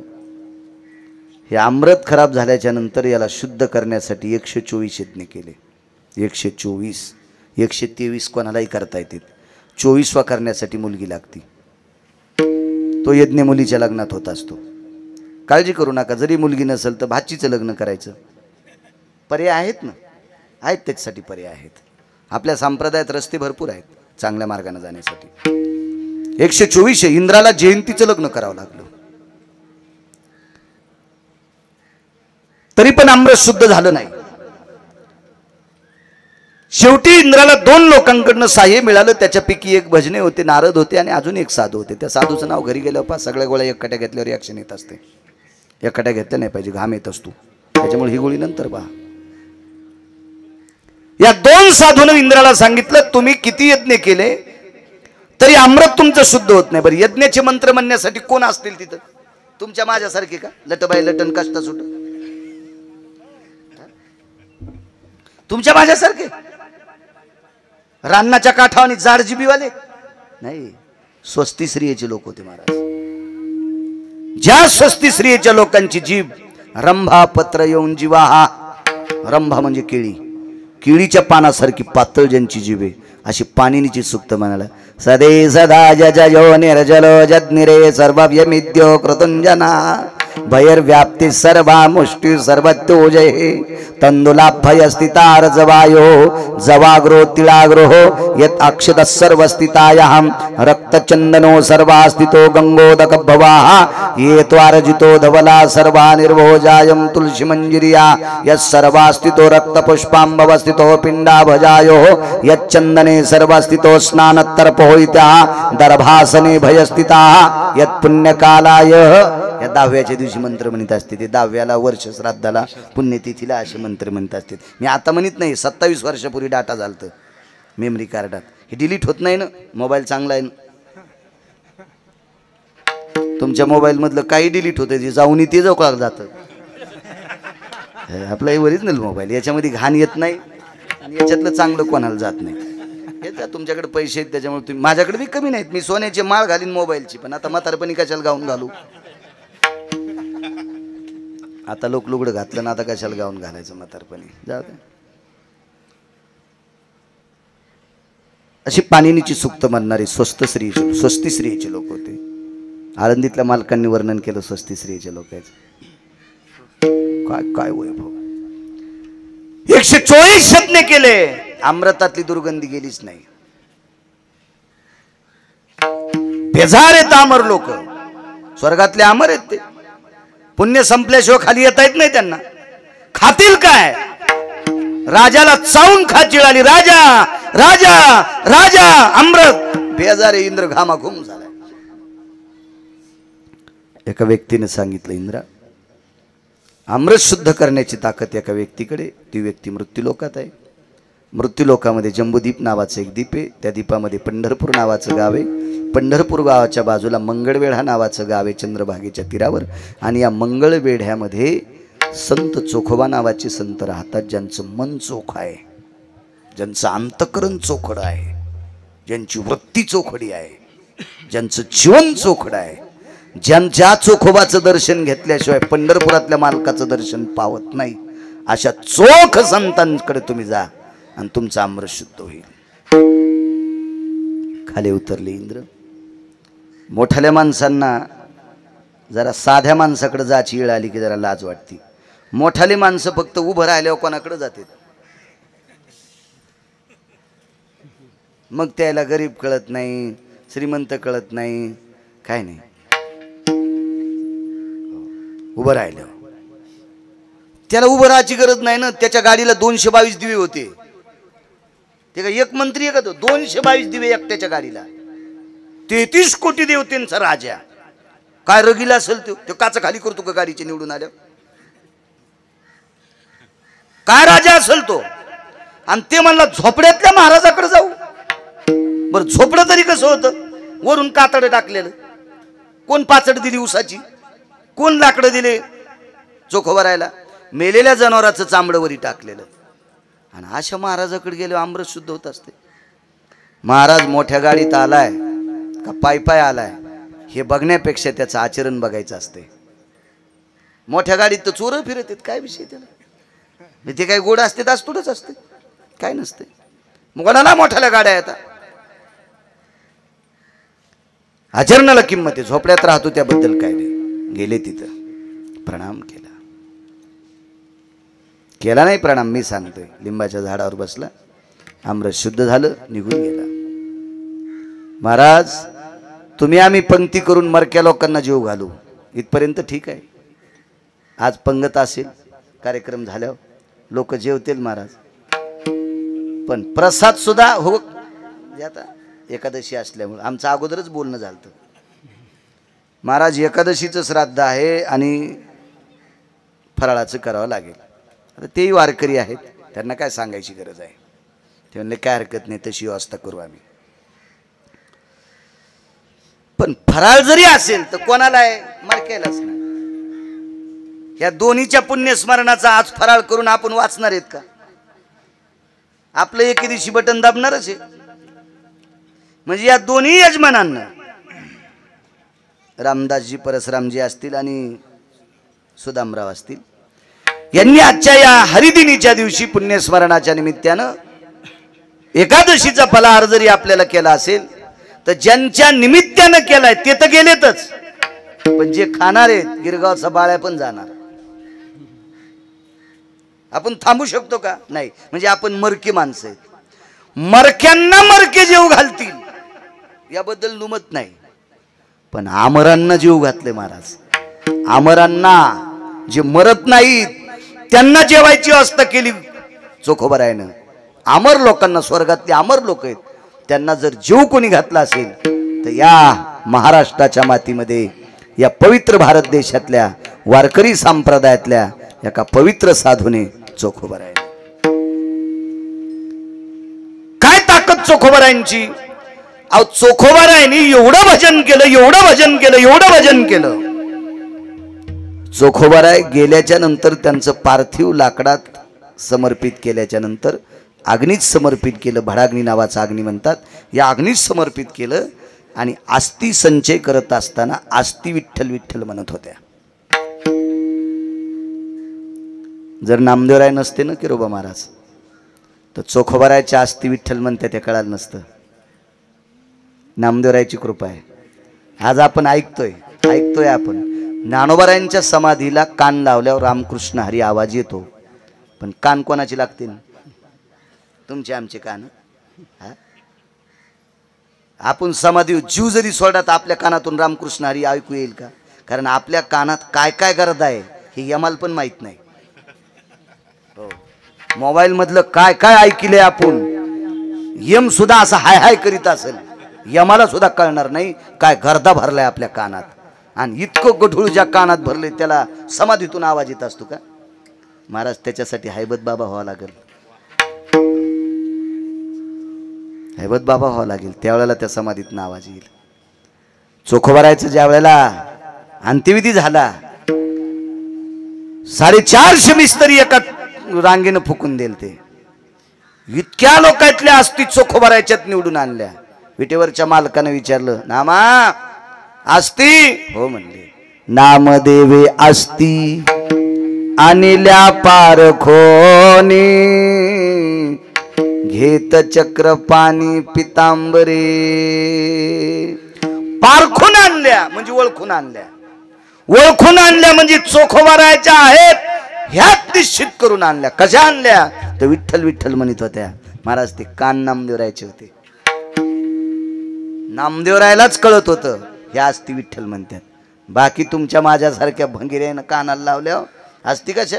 हे अमृत खराब झाल्याच्या नंतर याला शुद्ध करण्यासाठी 124 यज्ञ केले. 124, 123 कोणालाही करता येते. 24वा करण्यासाठी मुलगी लागती. तो यज्ञ मुलीच्या लग्नात होत असतो. काळजी करू नका, जरी मुलगी नसेल तर भाचीचं लग्न करायचं. पर्याय आहेत ना, आहेत त्याच्यासाठी पर्याय आहेत. आपल्या संप्रदायात रस्ते भरपूर आहेत चांगल्या मार्गाने जाण्यासाठी. 124 इंद्राला जयंतीचं लग्न करावं लागलं, तरी पण अमृत शुद्ध झालं नाही. शेवटी इंद्राला 2 लोकांकडनं सहाय्य मिळालं. त्याच्यापैकी एक भजने होते, नारद होते आणि अजून एक साधू होते. त्या साधूचं नाव घरी गेल्यावर पा सगळ्या गोळ्या एकट्या घेतल्यावर रिॲक्शन येत असते. एकट्या घेतल्या नाही पाहिजे, घाम येत असतो, त्याच्यामुळे ही गोळी नंतर पहा. या 2 साधूनं इंद्राला सांगितलं, तुम्ही किती यज्ञ केले तरी अमृत तुमचं शुद्ध होत नाही. बरं, यज्ञाचे मंत्र म्हणण्यासाठी कोण असतील तिथं? तुमच्या माझ्यासारखे का? लटबाई लटन कष्ट सुट तुमच्या माझ्यासारखे? रान्नाच्या काठावानी जाड जिबीवाले नाही. स्वस्ती स्त्रियेचे लोक होते महाराज. ज्या स्वस्ती स्त्रियेच्या लोकांची जीभ रंभा पत्र येऊन जीवा. हा रंभा म्हणजे केळी, केळीच्या पानासारखी पातळ ज्यांची जीभ आहे, अशी पाणिनीची सूक्त म्हणाला. सदे सदा जजयो निर्जलो जज्ञिरे सर्वव्यमिद्यो कृतुंजना भैर्व्याप्ती सर्वा मुष्टी सर्वत्योजये तंदुलाभय स्थितार जवायो जवाग्रो तिळाग्रो यत अक्षत सर्वस्थितायाहम रक्तचंदनो सर्वास्थितो गंगोदक भवाः ये त्वारजितो धवला सर्वा निर्भोजायम तुलसी मंजिरिया यस्सर्वास्थितो रक्तपुष्पांबवस्थितो पिंडाभजायो यच्चंदने सर्वस्थितो स्नानतर्पहोइत्या दर्भासने भयस्थिता यत्पुण्यकालाय. या 10व्याच्या दिवशी मंत्र म्हणत असते. ते 10व्याला वर्ष श्राद्धाला पुण्यतिथीला असे मंत्र म्हणत असते. मी आता म्हणत नाही, 27 वर्षापूर्वी डाटा झालतं मेमरी कार्डात. हे डिलीट होत नाही ना, मोबाईल चांगला आहे ना. तुमच्या मोबाईल मधलं काही डिलीट होतं, जे जाऊन ते जाऊ जातं. आपला ओरिजिनल मोबाईल, याच्यामध्ये घाण येत नाही आणि याच्यातलं चांगलं कोणाला जात नाही. हे तुमच्याकडे पैसे आहेत त्याच्यामुळे तुम्ही, माझ्याकडे बी कमी नाहीत. मी सोन्याची माळ घालीन मोबाईलची, पण आता म्हातारपणी कशाला गाऊन घालू? आता लोक लुगडं घातलं ना, आता कशाला गाऊन घालायचं म्हातारपणी, जाऊ दे. अशी पाणिनीची सूक्त म्हणणारी स्वस्ती स्त्रियेचे लोक होते. आळंदीतल्या मालकांनी वर्णन केलं स्वस्ती स्त्रियेच्या लोकांचं. काय काय वैभव. 124 यज्ञ केले, अमृतातली दुर्गंधी गेलीच नाही. बेजार आहेत अमर लोक, स्वर्गातले अमर आहेत. ते पुण्य संपल्याशिवाय खाली येता येत नाही त्यांना. खातील काय? राजाला चावून खाचीळ आली. राजा राजा राजा अमृत बेजारे इंद्र घामाघूम झाला. एका व्यक्तीने सांगितलं, इंद्रा, अमृत शुद्ध करण्याची ताकद एका व्यक्तीकडे, ती व्यक्ती मृत्यूलोकात आहे. मृत्यूलोकामध्ये जंबूदीप नावाचं एक दीप आहे. त्या दीपामध्ये पंढरपूर नावाचं गाव आहे. पंढरपूर गावाच्या बाजूला मंगळवेढा नावाचं गाव आहे चंद्रभागेच्या तीरावर. आणि या मंगळवेढ्यामध्ये संत चोखोबा नावाचे संत राहतात, ज्यांचं मन चोख आहे, ज्यांचं अंतकरण चोखडं आहे, ज्यांची वृत्ती चोखडी आहे, ज्यांचं जीवन चोखडं आहे, ज्या चोखोबाचं दर्शन घेतल्याशिवाय पंढरपुरातल्या मालकाचं दर्शन पावत नाही, अशा चोख संतांकडे तुम्ही जा आणि तुमचं अमृत शुद्ध होईल. खाली उतरले इंद्र. मोठ्याल्या माणसांना जरा साध्या माणसाकडे जायची वेळ आली की जरा लाज वाटते. मोठाले माणसं फक्त उभं राहिल्यावर कोणाकडे जाते, मग त्याला गरीब कळत नाही, श्रीमंत कळत नाही, काय नाही. उभं राहिल्यावर त्याला उभं राहायची गरज नाही ना. त्याच्या गाडीला 222 दिवे होते. ते का एक मंत्री आहे का तो? 222 दिवे एकट्याच्या गाडीला. 33 कोटी देवतेंचा राजा. काय रगीला असेल तो काचा खाली करतो का गाडीचे निवडून आल्या? काय राजा असेल तो? आणि ते म्हणला झोपड्यातल्या महाराजाकडे जाऊ. बरं झोपडं तरी कसं होतं? वरून कातडं टाकलेलं. कोण पाचड दिली उसाची? कोण लाकडं दिले चोखोबा राहायला? मेलेल्या जनावराचं चांबडवरी टाकलेलं. आणि अशा महाराजाकडे गेले अमृत शुद्ध होत असते. महाराज मोठ्या गाडीत आलाय का पाय पाय आलाय हे बघण्यापेक्षा त्याचं आचरण बघायचं असते. मोठ्या गाडीत तर चोर फिरत आहेत, काय विषय त्याला? ते काही गोड असते तास थोडंच असते, काय नसते. कोणाला मोठ्याला गाड्या येतात. आचरणाला किंमत आहे. झोपड्यात राहतो त्याबद्दल काय नाही. गेले तिथं प्रणाम केला. केला नाही प्रणाम, मी सांगतोय. लिंबाच्या झाडावर बसला, अमृत शुद्ध झालं, निघून गेला. महाराज तुम्ही आम्ही पंक्ती करून मरक्या लोकांना जीव घालू इथपर्यंत ठीक आहे. आज पंगत असेल, कार्यक्रम झाल्यावर लोक जेवतील महाराज, पण प्रसाद सुद्धा हो. आता एकादशी असल्यामुळे आमचं अगोदरच बोलणं झालं. महाराज एकादशीचं श्राद्ध आहे आणि फराळाचं करावं लागेल. आता तेही वारकरी आहेत, त्यांना काय सांगायची गरज आहे. ते म्हणले काय हरकत नाही, तशी व्यवस्था करू आम्ही. पण फराळ जरी असेल तर कोणाला आहे? मरक्यालाच नाही. या दोन्हीच्या पुण्यस्मरणाचा आज फराळ करून आपण वाचणार आहेत का? आपलं एके दिवशी बटन दाबणारच आहे. म्हणजे या दोन्ही यजमानांना रामदासजी परसरामजी असतील आणि सुदामराव असतील, यांनी आजच्या या हरिदिनीच्या दिवशी पुण्यस्मरणाच्या निमित्तानं एकादशीचा फलाहार जरी आपल्याला केला असेल तर ज्यांच्या निमित्तानं केलाय ते तर गेलेतच, पण जे खाणार आहेत गिरगावचा बाळ्या पण जाणार. आपण थांबू शकतो का? नाही. म्हणजे आपण मरकी माणसं आहेत. मरक्यांना मरके जीव घालतील याबद्दल नुमत नाही, पण आमरांना जीव घातले महाराज. आमरांना जे मरत नाहीत त्यांना जेवायची व्यवस्था केली चोखोबारायनं. अमर लोकांना, स्वर्गातले अमर लोक आहेत, त्यांना जर जीव कोणी घातला असेल तर या महाराष्ट्राच्या मातीमध्ये, या पवित्र भारत देशातल्या वारकरी संप्रदायातल्या एका पवित्र साधूने चोखोबाराय. काय ताकद चोखोबारायांची! अहो चोखोबारायांनी एवढं भजन केलं, एवढं भजन केलं, एवढं भजन केलं. चोखोबाराय गेल्याच्या नंतर त्यांचं पार्थिव लाकडात समर्पित केल्याच्या नंतर अग्नीत समर्पित केलं. भडाग्नी नावाचा अग्नी म्हणतात. या अग्नीत समर्पित केलं आणि आस्ती संचय करत असताना आस्ती विठ्ठल विठ्ठल म्हणत होत्या. जर नामदेवराय नसते ना किरोबा महाराज तर चोखोबारायच्या आस्ती विठ्ठल म्हणते ते कळालं नसतं. नामदेवरायची कृपा आहे. आज आपण ऐकतोय आपण. ज्ञानोबारायांच्या समाधीला कान लावल्यावर रामकृष्ण हरी आवाज येतो, पण कान कोणाची लागतील? तुमचे आमचे कान. आपण समाधी जीव जरी सोडला तर आपल्या कानातून रामकृष्ण हरी ऐकू येईल का? कारण आपल्या कानात काय काय करत आहे हे यमाला पण माहित नाही. हो, मोबाईल मधलं काय काय ऐकले आपण यम सुद्धा असा हाय हाय करीत असेल, यमाला सुद्धा कळणार नाही काय गर्दा भरलाय आपल्या कानात. आणि इतकं गढूळ ज्या कानात भरले त्याला समाधीतून आवाज येत असतो का महाराज? त्याच्यासाठी हैबत बाबा व्हावं लागेल, हैबत बाबा व्हावं लागेल, त्यावेळेला त्या समाधीतून आवाज येईल. चोखोबारायचं ज्या वेळेला अंत्यविधी झाला, 450 मिस्त्री एका रांगेनं फुकून दिल. ते इतक्या लोकांतल्या अस्थी चोखोबारायच्यात निवडून आणल्या. विटेवरच्या मालकानं विचारलं, नामा अस्थी? हो म्हणले. नामदेवे अस्थी आणल्या पारखोनी, घेत चक्र पाणी पितांबरे. पारखून आणल्या म्हणजे ओळखून आणल्या, ओळखून आणल्या म्हणजे चोखोबारायच्या आहेत ह्यात निश्चित करून आणल्या. कशा आणल्या तर विठ्ठल विठ्ठल म्हणत होत्या. महाराज ते कान नामदेवरायचे होते, नामदेवरायलाच कळत होतं ह्या असती विठ्ठल म्हणतात. बाकी तुमच्या माझ्यासारख्या भंगिऱ्यानं कानाला लावल्यावर असती कशा?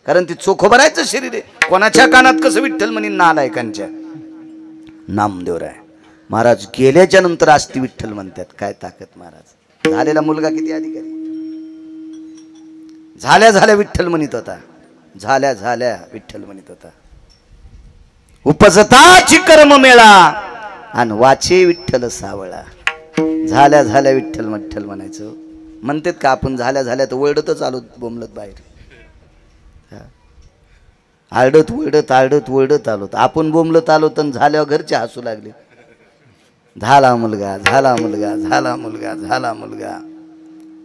कारण ती चोखोबारायचं शरीर आहे. कोणाच्या कानात कसं विठ्ठल म्हणे? नालायकांच्या. नामदेवराय महाराज गेल्याच्या नंतर असती विठ्ठल म्हणतात. काय ताकद महाराज! झालेला मुलगा किती अधिकारी, झाल्या झाल्या विठ्ठल म्हणत होता, झाल्या झाल्या विठ्ठल म्हणत होता. उपजताची कर्म मेळा आणि वाचे विठ्ठल सावळा. झाल्या झाल्या विठ्ठल विठ्ठल म्हणायचं. म्हणतात का आपण झाल्या झाल्या तर ओरडतच आलो बोंबलत बाहेर, आरडत ओरडत आलो. आपण बोंबलत आलो तर झाल्यावर घरचे हसू लागले. झाला मुलगा, झाला मुलगा, झाला मुलगा, झाला मुलगा,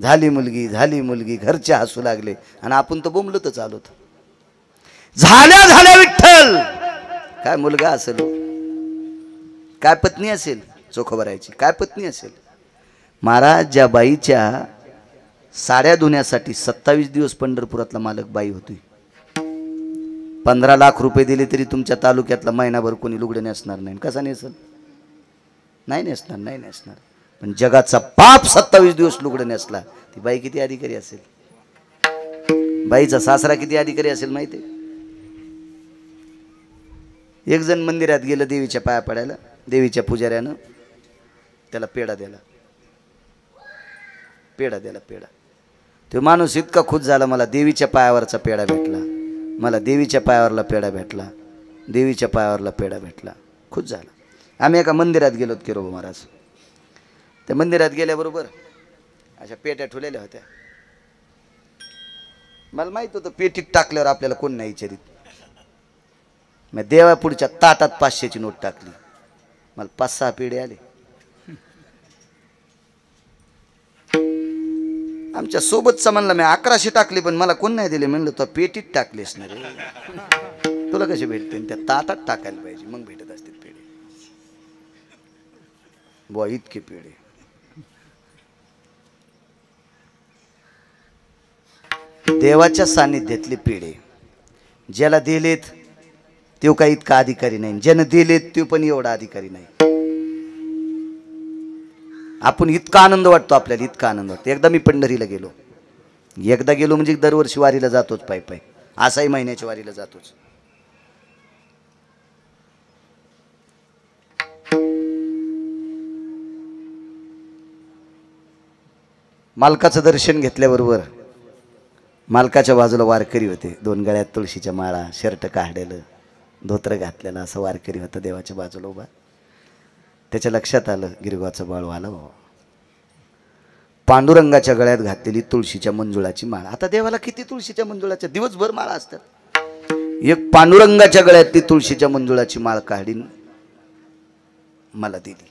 झाली मुलगी, झाली मुलगी, घरचे हसू लागले. आणि आपण तर बोंबलतच आलो. झाल्या झाल्या विठ्ठल. काय मुलगा असेल, काय पत्नी असेल चोखोबारायची, काय पत्नी असेल. महाराज ज्या बाईच्या साड्या धुण्यासाठी 27 दिवस पंढरपुरातला मालक बाई होती. 15 लाख रुपये दिले तरी तुमच्या तालुक्यातला महिनाभर कोणी लुगडे नेसणार नाही. कसा नेसल? नाही नेसणार, नाही नेसणार. पण जगाचा पाप 27 दिवस लुगडे नेसला. ती बाई किती अधिकारी असेल, बाईचा सासरा किती अधिकारी असेल माहिती आहे? एक जण मंदिरात गेलं देवीच्या पाया पडायला, देवीच्या पुजाऱ्यानं त्याला पेढा दिला, पेढा दिला, पेढा. तो माणूस इतका खुश झाला, मला देवीच्या पायावरचा पेढा भेटला, मला देवीच्या पायावरला पेढा भेटला, देवीच्या पायावरला पेढा भेटला. खुश झाला. आम्ही एका मंदिरात गेलो केरो महाराज. त्या मंदिरात गेल्याबरोबर अशा पेट्या ठेवलेल्या होत्या. मला माहित होतं पेटीत टाकल्यावर आपल्याला कोण नाही विचारित. मी देवा पुढच्या ताटात 500ची नोट टाकली. मला 5-6 पेढे आले. आमच्या सोबतचा म्हणला मी 1100 टाकले पण मला कोण नाही दिले. म्हणलं तो पेटीत टाकलेस ना रे, तुला कसे भेटते? त्या ताटात टाकायला पाहिजे मग भेटत असतील पेढे. बुवा इतके पेढे. देवाच्या सानिध्यातले पेढे. ज्याला दिलेत तो काही इतका अधिकारी नाही, ज्यानं दिलेत तो पण एवढा अधिकारी नाही. आपण इतका आनंद वाटतो आपल्याला, इतका आनंद वाटतो. एकदा मी पंढरीला गेलो, एकदा गेलो म्हणजे दरवर्षी वारीला जातोच पायी पायी. असाही महिन्याच्या वारीला जातोच. मालकाचं दर्शन घेतल्याबरोबर मालकाच्या बाजूला वारकरी होते. 2 गळ्यात तुळशीच्या माळा, शर्ट काढलेलं, धोत्र घातलेलं असं वारकरी होता देवाच्या बाजूला उभा. त्याच्या लक्षात आलं गिरगावचा बाळू आला बाबा. पांडुरंगाच्या गळ्यात घातलेली तुळशीच्या मंजुळाची माळ. आता देवाला किती तुळशीच्या मंजुळाच्या दिवसभर माळा असतात. एक पांडुरंगाच्या गळ्यातली तुळशीच्या मंजुळाची माळ काढीन मला दिली.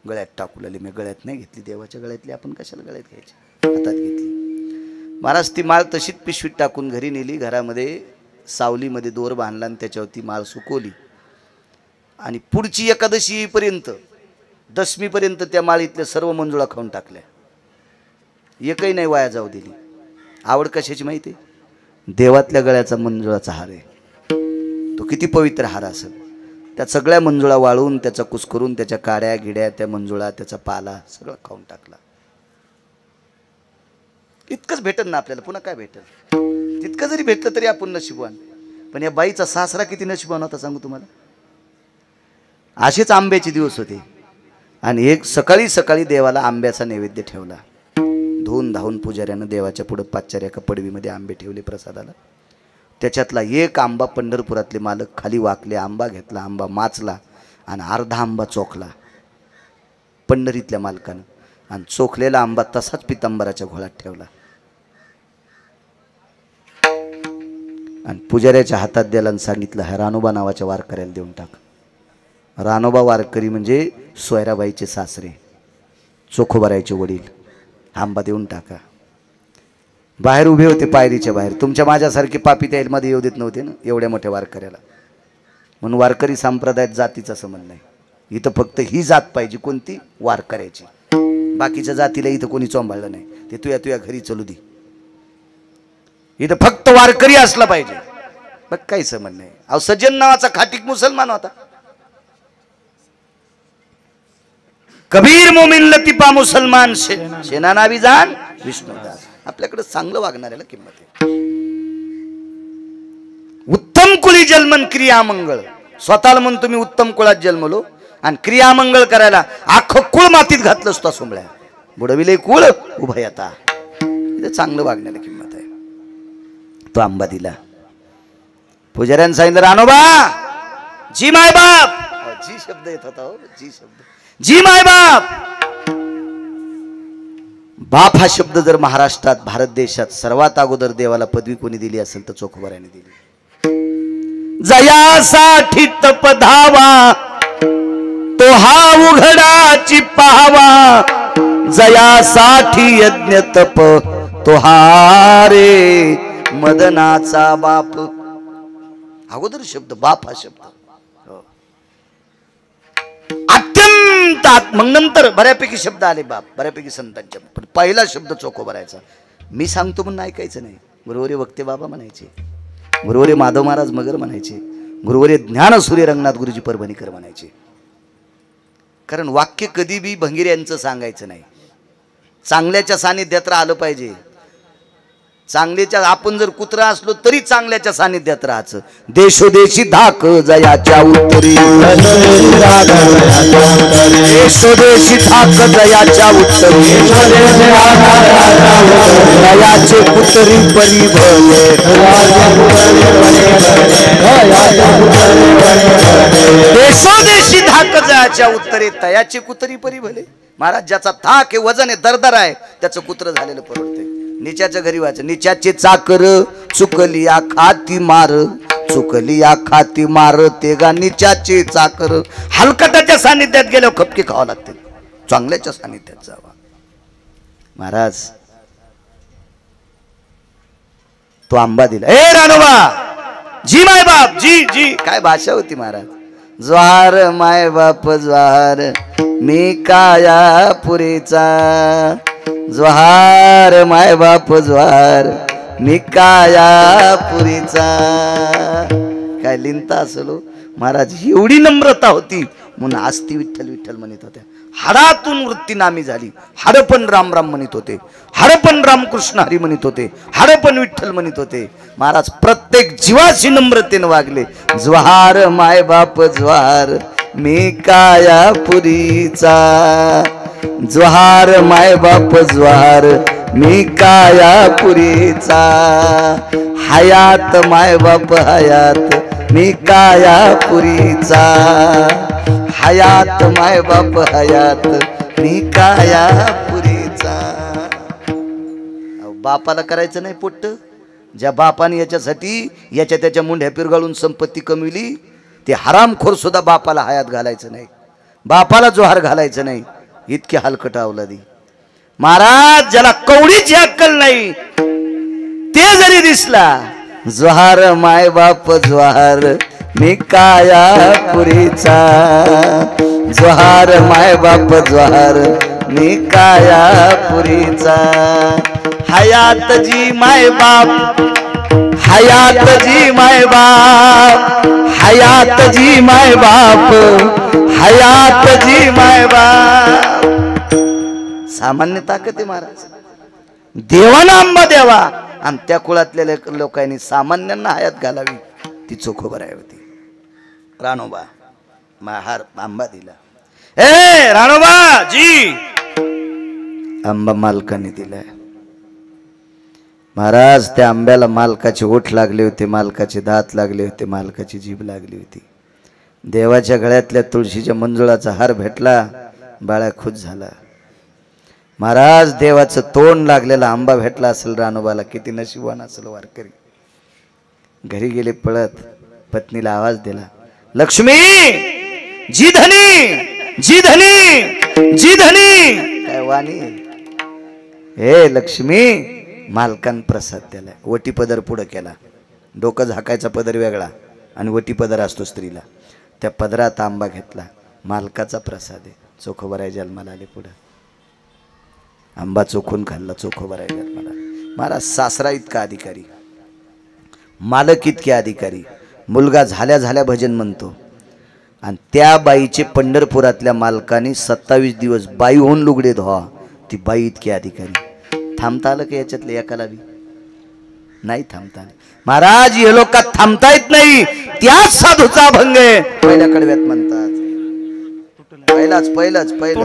गळ्यात टाकू लागली. मी गळ्यात नाही घेतली, देवाच्या गळ्यातली आपण कशाला गळ्यात घ्यायची, हातात घेतली. महाराज ती माळ तशीच पिशवीत टाकून घरी नेली. घरामध्ये सावलीमध्ये दोर बांधला आणि त्याच्यावरती माळ सुकवली. आणि पुढची एकादशी येईपर्यंत, दशमीपर्यंत त्या माळीतल्या सर्व मंजुळा खाऊन टाकल्या. एकही नाही वाया जाऊ दिली. आवड कशाची माहिती आहे? देवातल्या गळ्याचा मंजुळाचा हार आहे. तो किती पवित्र हार असेल. त्या सगळ्या मंजुळा वाळून, त्याचा कुस्करून, त्याच्या काड्या गिड्या, त्या मंजुळा, त्याचा पाला सगळं खाऊन टाकला. इतकंच भेटल ना आपल्याला, पुन्हा काय भेटल? तितकं जरी भेटलं तरी आपण नशिबवान. पण या बाईचा सासरा किती नशिबवान होता सांगू तुम्हाला. असेच आंब्याचे दिवस होते आणि एक सकाळी सकाळी देवाला आंब्याचा नैवेद्य ठेवला. धुवून धावून पुजाऱ्यानं देवाच्या पुढे पाच्चाऱ्या एका पडवीमध्ये आंबे ठेवले प्रसादाला. त्याच्यातला एक आंबा पंढरपुरातले मालक खाली वाकले, आंबा घेतला, आंबा माचला आणि अर्धा आंबा चोखला पंढरीतल्या मालकानं आणि चोखलेला आंबा तसाच पितांबराच्या घोळात ठेवला आणि पुजाऱ्याच्या हातात द्यायला सांगितलं, हा रानोबा नावाच्या वारकऱ्याला देऊन टाक. रानोबा वारकरी म्हणजे सोयराबाईचे सासरे, चोखोबारायचे वडील. आंबा देऊन टाका. बाहेर उभे होते पायरीच्या बाहेर. तुमच्या माझ्यासारखे पापी त्यामध्ये येऊ देत नव्हते ना एवढ्या मोठ्या वारकऱ्याला. म्हणून वारकरी संप्रदायात जातीचा संबंध नाही. इथं फक्त ही जात पाहिजे, कोणती? वारकऱ्याची. बाकीच्या जातीला इथं कोणी चोंबाळलं नाही. ते तुया घरी चलू दे. इथं फक्त वारकरी असला पाहिजे. बघ काही संबंध नाही. अहो सज्जन नावाचा खाटीक मुसलमान होता. कबीर मोमिन लतीफा मुसलमान शेना नावी जान विष्णुदास. आपल्याकडे चांगलं वागणाऱ्याला किंमत आहे. उत्तम कुळी जन्मन क्रियामंगळ. स्वतःला म्हणून तुम्ही उत्तम कुळात जन्मलो आणि क्रियामंगळ करायला अख्खं कुळ मातीत घातलं असतो. सोंबळ्या बुडविले कुळ उभय आता. इथे चांगलं वागण्याला किंमत आहे. तो आंबा दिला. पुजाऱ्यानं सांगितलं, रानोबा जी माय बाप. जी शब्द येत होता हो, जी शब्द. जी माय बाप. बाप हा शब्द जर महाराष्ट्रात भारत देशात सर्वात अगोदर देवाला पदवी कोणी दिली असेल तर चोखोबाराने दिली. जयासाठी तप धावा तो हा उघडाची पाहावा. जयासाठी यज्ञ तप तो हा रे मदनाचा बाप. अगोदर शब्द बाप हा शब्द अत्यंत. मग नंतर बऱ्यापैकी शब्द आले बाप, बऱ्यापैकी संतांच्या. पण पहिला शब्द चोखोबारायचा. मी सांगतो म्हणून ऐकायचं नाही. गुरुवरे वक्ते बाबा म्हणायचे, गुरुवरे माधव महाराज मगर म्हणायचे, गुरुवरे ज्ञानसूर्य रंगनाथ गुरुजी परभणीकर म्हणायचे. कारण वाक्य कधी बी भंगिऱ्यांचं सांगायचं नाही. चांगल्याच्या सानिध्यात राहिलं पाहिजे. चांगल्याच्या, आपण जर कुत्रा असलो तरी चांगल्याच्या सानिध्यात राहायचं. देशोदेशी धाक जयाच्या उत्तरी. देशोदेशी धाक जयाच्या उत्तरी. जयाचे पुतरी परी भले. देशोदेशी धाक जयाच्या उत्तरे. तयाचे कुतरी परी भले. महाराज ज्याचा थाक आहे, वजन आहे, दरदर आहे, त्याचं कुत्र झालेलं परवडते. निच्याच्या घरी वाच. निच्याचे चाकर चुकली या खाती मार. चुकली या खाती मार ते गा निच्याचे चाकर. हलकटाच्या सानिध्यात गेल्यावर खपके खावं लागते. चांगल्याच्या सानिध्यात जावा. महाराज तो आंबा दिला. ए रानोबा जी माय बाप. जी जी काय भाषा होती महाराज. ज्वार माय बाप ज्वार मी काया पुरीचा. ज्वार माय बाप ज्वार मी काया पुरीचा. काय लिंता असलो महाराज. एवढी नम्रता होती म्हणून आस्ती विठ्ठल विठ्ठल म्हणत होत्या. हाडातून वृत्ती नामी झाली. हाडपण राम राम म्हणत होते, हाडपण रामकृष्ण हरी म्हणत होते, हाडपण विठ्ठल म्हणत होते. महाराज प्रत्येक जीवाशी नम्रतेने वागले. ज्वार माय बाप ज्वार मी काया पुरीचा. ज्वार माय बाप ज्वार मी काया पुरीचा. हयात माय बाप हयात मी काया पुरीचा. हयात माय बाप हयात मी काया पुरीचा. बापाला करायचं नाही पोट्ट. ज्या बापाने याच्यासाठी याच्या त्याच्या मुंढ्या पिरगाळून संपत्ती कमविली ते हरामखोर सुद्धा बापाला हयात घालायचं नाही, बापाला जोहार घालायचं नाही. इतकी हलकट अवलादी. महाराज ज्याला कवडीची अक्कल नाही ते जरी दिसला. जोहार माय बाप जोहार मी काया पुरीचा. जोहार माय बाप जोहार मी काया पुरीचा. हयात जी माय बाप. हयात जी माय बाप. हयात जी माय बाप. हयात जी माय बाप. सामान्य ताकद आहे महाराज. देवाना आंबा द्यावा आणि त्या कुळातल्या लोकांनी सामान्यांना हयात घालावी. ती चोखोबाराय होती. रानोबा महार आंबा दिला. ए राणोबा जी, आंबा मालकाने दिलाय. महाराज त्या आंब्याला मालकाचे ओठ लागले होते, मालकाचे दात लागले होते, मालकाची जीभ लागली होती. देवाच्या गळ्यातल्या तुळशीच्या मंजुळाचा हार भेटला, बाळा खुश झाला. महाराज देवाचं तोंड लागलेला आंबा भेटला असेल रानोबाला, किती नशिबवान असेल वारकरी. घरी गेले पळत, पत्नीला आवाज दिला, लक्ष्मी जी धनी जी धनी जी धनी. काय वाणी, हे लक्ष्मी, मालकान प्रसाद दिलाय. वटी पदर पुढं केला, डोकं झाकायचा पदर वेगळा आणि वटी पदर असतो स्त्रीला, त्या पदरात आंबा घेतला. मालकाचा प्रसाद आहे. चोखोबराय जन्माला आले पुढं, आंबा चोखून खाल्ला, चोखोबराय जन्माला. महाराज सासरा इतका अधिकारी, मालक इतके अधिकारी. मुलगा झाल्या झाल्या भजन म्हणतो, आणि त्या बाईचे पंढरपुरातल्या मालकाने 27 दिवस बाई होऊन लुगडे धुवा. ती बाई इतकी अधिकारी. थांबता आलं का याच्यातले एकाला बी? नाही थांबता आलं. महाराज हे लोक थांबता येत नाही, त्याच साधूचा अभंग आहे. पहिल्या कडव्यात म्हणतात, पहिलाच पहिलाच पहिला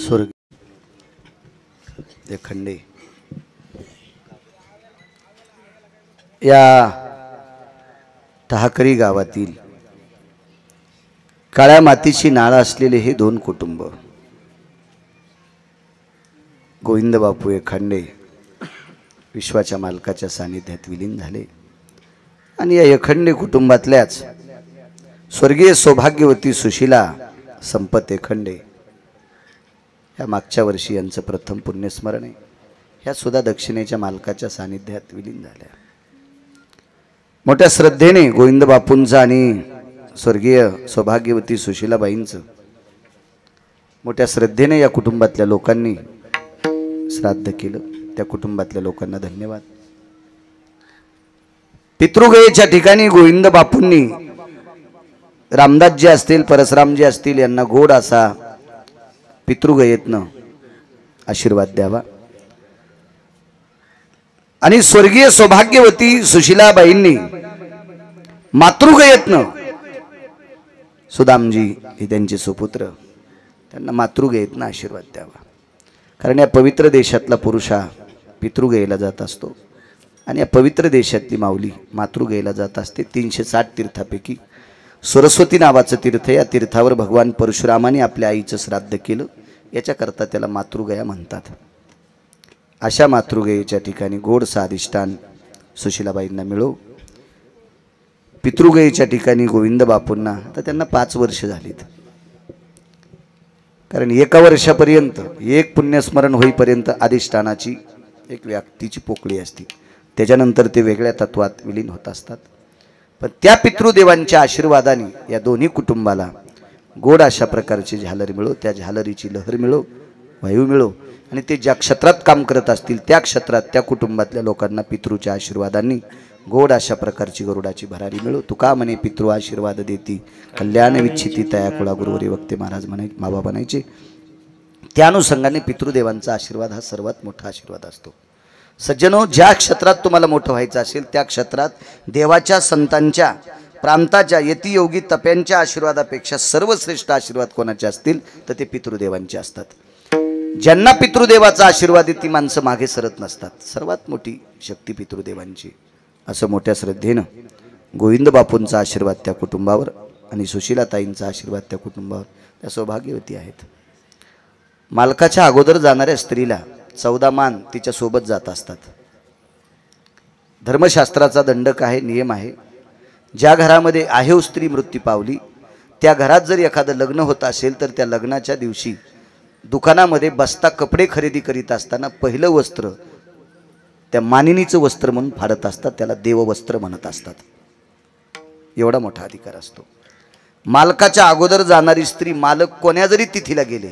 स्वर्ग खंडे या टाहकरी गावातील काळ्या मातीची नाळ असलेले हे दोन कुटुंब, गोविंद बापू एखांडे विश्वाच्या मालकाच्या सानिध्यात विलीन झाले. आणि या एखंडे कुटुंबातल्याच स्वर्गीय सौभाग्यवती सुशीला संपत एखंडे या मागच्या वर्षी यांचं प्रथम पुण्यस्मरण आहे. ह्या सुद्धा दक्षिणेच्या मालकाच्या सानिध्यात विलीन झाल्या. मोठ्या श्रद्धेने गोविंद बापूंचं आणि स्वर्गीय सौभाग्यवती सुशीलाबाईंचं मोठ्या श्रद्धेने या कुटुंबातल्या लोकांनी श्राद्ध केलं. त्या कुटुंबातल्या लोकांना धन्यवाद. पितृगयेच्या ठिकाणी गोविंद बापूंनी रामदासजी असतील, परसरामजी असतील यांना गोड असा पितृगयेतनं आशीर्वाद द्यावा आणि स्वर्गीय सौभाग्यवती सुशीलाबाईंनी मातृगयेतनं सुदामजी हे त्यांचे सुपुत्र त्यांना मातृगयेतनं आशीर्वाद द्यावा. कारण या पवित्र देशातला पुरुष हा पितृगयेला जात असतो आणि या पवित्र देशातली माऊली मातृगयेला जात असते. 360 तीर्थापैकी सरस्वती नावाचं तीर्थ, या तीर्थावर भगवान परशुरामाने आपल्या आईचं श्राद्ध केलं, याच्याकरता त्याला मातृगया म्हणतात. अशा मातृगयेच्या ठिकाणी गोड साधिष्ठान सुशीलाबाईंना मिळो. पितृगयेच्या ठिकाणी गोविंद बापूंना आता त्यांना 5 वर्ष झालीत. कारण 1 वर्षापर्यंत एक पुण्यस्मरण होईपर्यंत अधिष्ठानाची एक व्यक्तीची पोकळी असते, त्याच्यानंतर ते वेगळ्या तत्वात विलीन होत असतात. पण त्या पितृदेवांच्या आशीर्वादाने या दोन्ही कुटुंबाला गोड अशा प्रकारची झालर मिळो, त्या झालरीची लहर मिळो, वायू मिळो आणि ते ज्या क्षेत्रात काम करत असतील त्या क्षेत्रात त्या कुटुंबातल्या लोकांना पितृच्या आशीर्वादांनी गोड अशा प्रकारची गरुडाची भरारी मिळो. तुका म्हणे पितृ आशीर्वाद देती कल्याण विच्छिती तया कुळा गुरुवरी वक्ते महाराज माबा बनायचे. त्या अनुषंगाने पितृदेवांचा आशीर्वाद हा सर्वात मोठा आशीर्वाद असतो. सज्जनो, ज्या क्षेत्रात तुम्हाला मोठं व्हायचं असेल त्या क्षेत्रात देवाच्या, संतांच्या, प्रांताच्या, यतियोगी तप्यांच्या आशीर्वादापेक्षा सर्वश्रेष्ठ आशीर्वाद कोणाचे असतील तर ते पितृदेवांचे असतात. ज्यांना पितृदेवाचा आशीर्वाद आहे ती माणसं मागे सरत नसतात. सर्वात मोठी शक्ती पितृदेवांची. असं मोठ्या श्रद्धेनं गोविंद बापूंचा आशीर्वाद त्या कुटुंबावर आणि सुशीलाताईंचा आशीर्वाद त्या कुटुंबावर. त्या सौभाग्यवती आहेत. मालकाच्या अगोदर जाणाऱ्या स्त्रीला 14 मान तिच्या सोबत जात असतात. धर्मशास्त्राचा दंडक आहे, नियम आहे. ज्या घरामध्ये आहेव स्त्री मृत्यू पावली त्या घरात जर एखादं लग्न होत असेल तर त्या लग्नाच्या दिवशी दुकानामध्ये बस्ता कपडे खरेदी करीत असताना पहिलं वस्त्र त्या मानिनीचं वस्त्र म्हणून फाडत असतात. त्याला देववस्त्र म्हणत असतात. एवढा मोठा अधिकार असतो. मालकाच्या अगोदर जाणारी स्त्री, मालक कोण्या जरी तिथीला गेले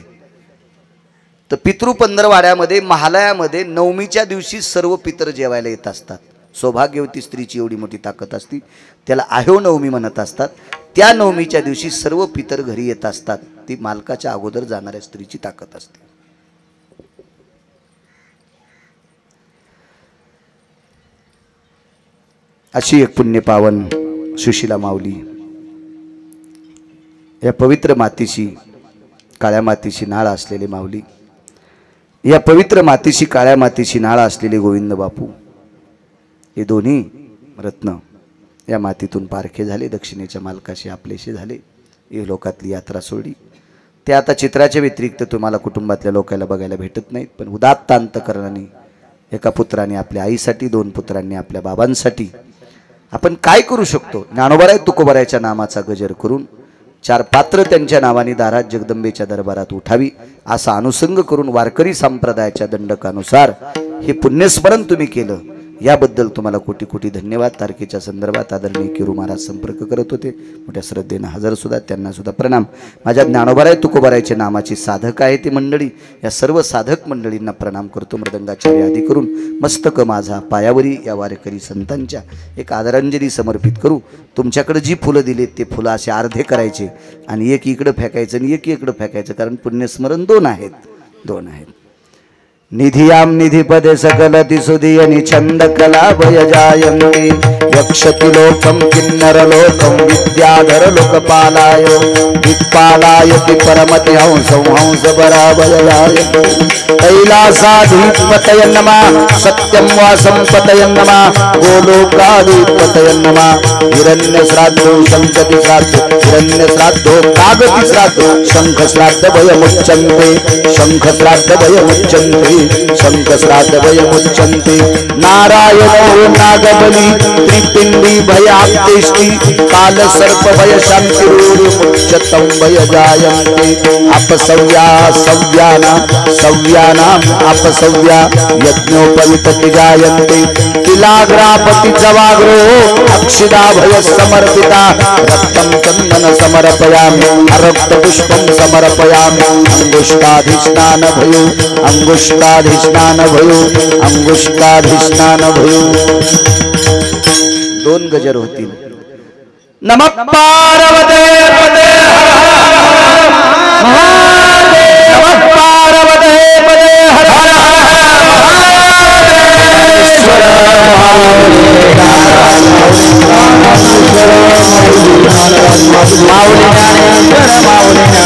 तर पितृ पंधरवाड्यामध्ये महालयामध्ये नवमीच्या दिवशी सर्व पितर जेवायला येत असतात. सौभाग्यवती स्त्रीची एवढी मोठी ताकद असते. त्याला आहो नवमी म्हणत असतात. त्या नवमीच्या दिवशी सर्व पितर घरी येत असतात. ती मालकाच्या अगोदर जाणाऱ्या स्त्रीची ताकद असते. अशी एक पुण्यपावन सुशीला माऊली या पवित्र मातीशी, काळ्या मातीशी नाळ असलेली माऊली, या पवित्र मातीशी, काळ्या मातीशी नाळ असलेले गोविंद बापू, हे दोन्ही रत्न या मातीतून पारखे झाले. दक्षिणेच्या मालकाशी आपलेशी झाले. ही लोकातली यात्रा सोडली. ते आता चित्राच्या व्यतिरिक्त तुम्हाला कुटुंबातल्या लोकांना बघायला भेटत नाहीत. पण उदात्त अंतकरणाने एका पुत्राने आपल्या आईसाठी, 2 पुत्रांनी आपल्या बाबांसाठी आपण काय करू शकतो? ज्ञानोबराय तुकोबरायच्या नामाचा गजर करून 4 पात्र त्यांच्या नावाने दारात जगदंबेच्या दरबारात उठावी असा अनुसंग करून वारकरी संप्रदायाच्या दंडकानुसार हे पुण्यस्मरण तुम्ही केलं, याबद्दल तुम्हाला कोटी कोटी धन्यवाद. तारखेच्या संदर्भात आदरणीय किरू महाराज संपर्क करत होते. मोठ्या श्रद्धेनं हजर सुद्धा, त्यांना सुद्धा प्रणाम. माझ्या ज्ञानोबराय तुकोबरायच्या नामाची साधक आहे ती मंडळी, या सर्व साधक मंडळींना प्रणाम करतो. मृदंगाचार्य आदी करून मस्तक माझा पायावरी या वारकरी संतांच्या एक आदरांजली समर्पित करू. तुमच्याकडे जी फुलं दिलीत ते फुलं असे अर्धे करायचे आणि एक इकडं फेकायचं आणि एक इकडं फेकायचं. कारण पुण्यस्मरण 2 आहेत. निधियाम निधिपदे सकलति सुधियनि छंद कलाभय जायन्ति यक्षति लोकं किन्नर लोकं विद्याधर लोकपालाय दिक्पालायति परमति हंसं हंस पराभय जायन्ति कैलासाधिपतय नमः सत्यं वासं पतय नमः गोलोकाधिपतय नमः हिरण्य श्राद्धो शंखति श्राद्धो हिरण्य श्राद्धो कागति श्राद्धो शंख श्राद्ध भय मुच्यन्ते शंख श्राद्ध भय मुच्यन्ते शंख श्राद्ध भय मुच्यन्ते नारायणो नागबली त्रिपिंडी भयाप्तेष्टि काल सर्प भय शांतिरूर मुच्यतं भय जायन्ते अपसव्या सव्यानाम अपसव्या यज्ञोपवितति जायन्ते किलाग्रापति जवाग्रो अक्षिदा भय समर्पिता रक्तं चन्दन समर्पयामि रक्त पुष्पं समर्पयामि अंगुष्ठाधिष्ठान भयो अंगुष्ठाधिष्ठान भयो 2 गजर होतील. नमः पार्वती पते महादेव. पार्वते पदे हर हर माऊली ज्ञानेश्वर माऊली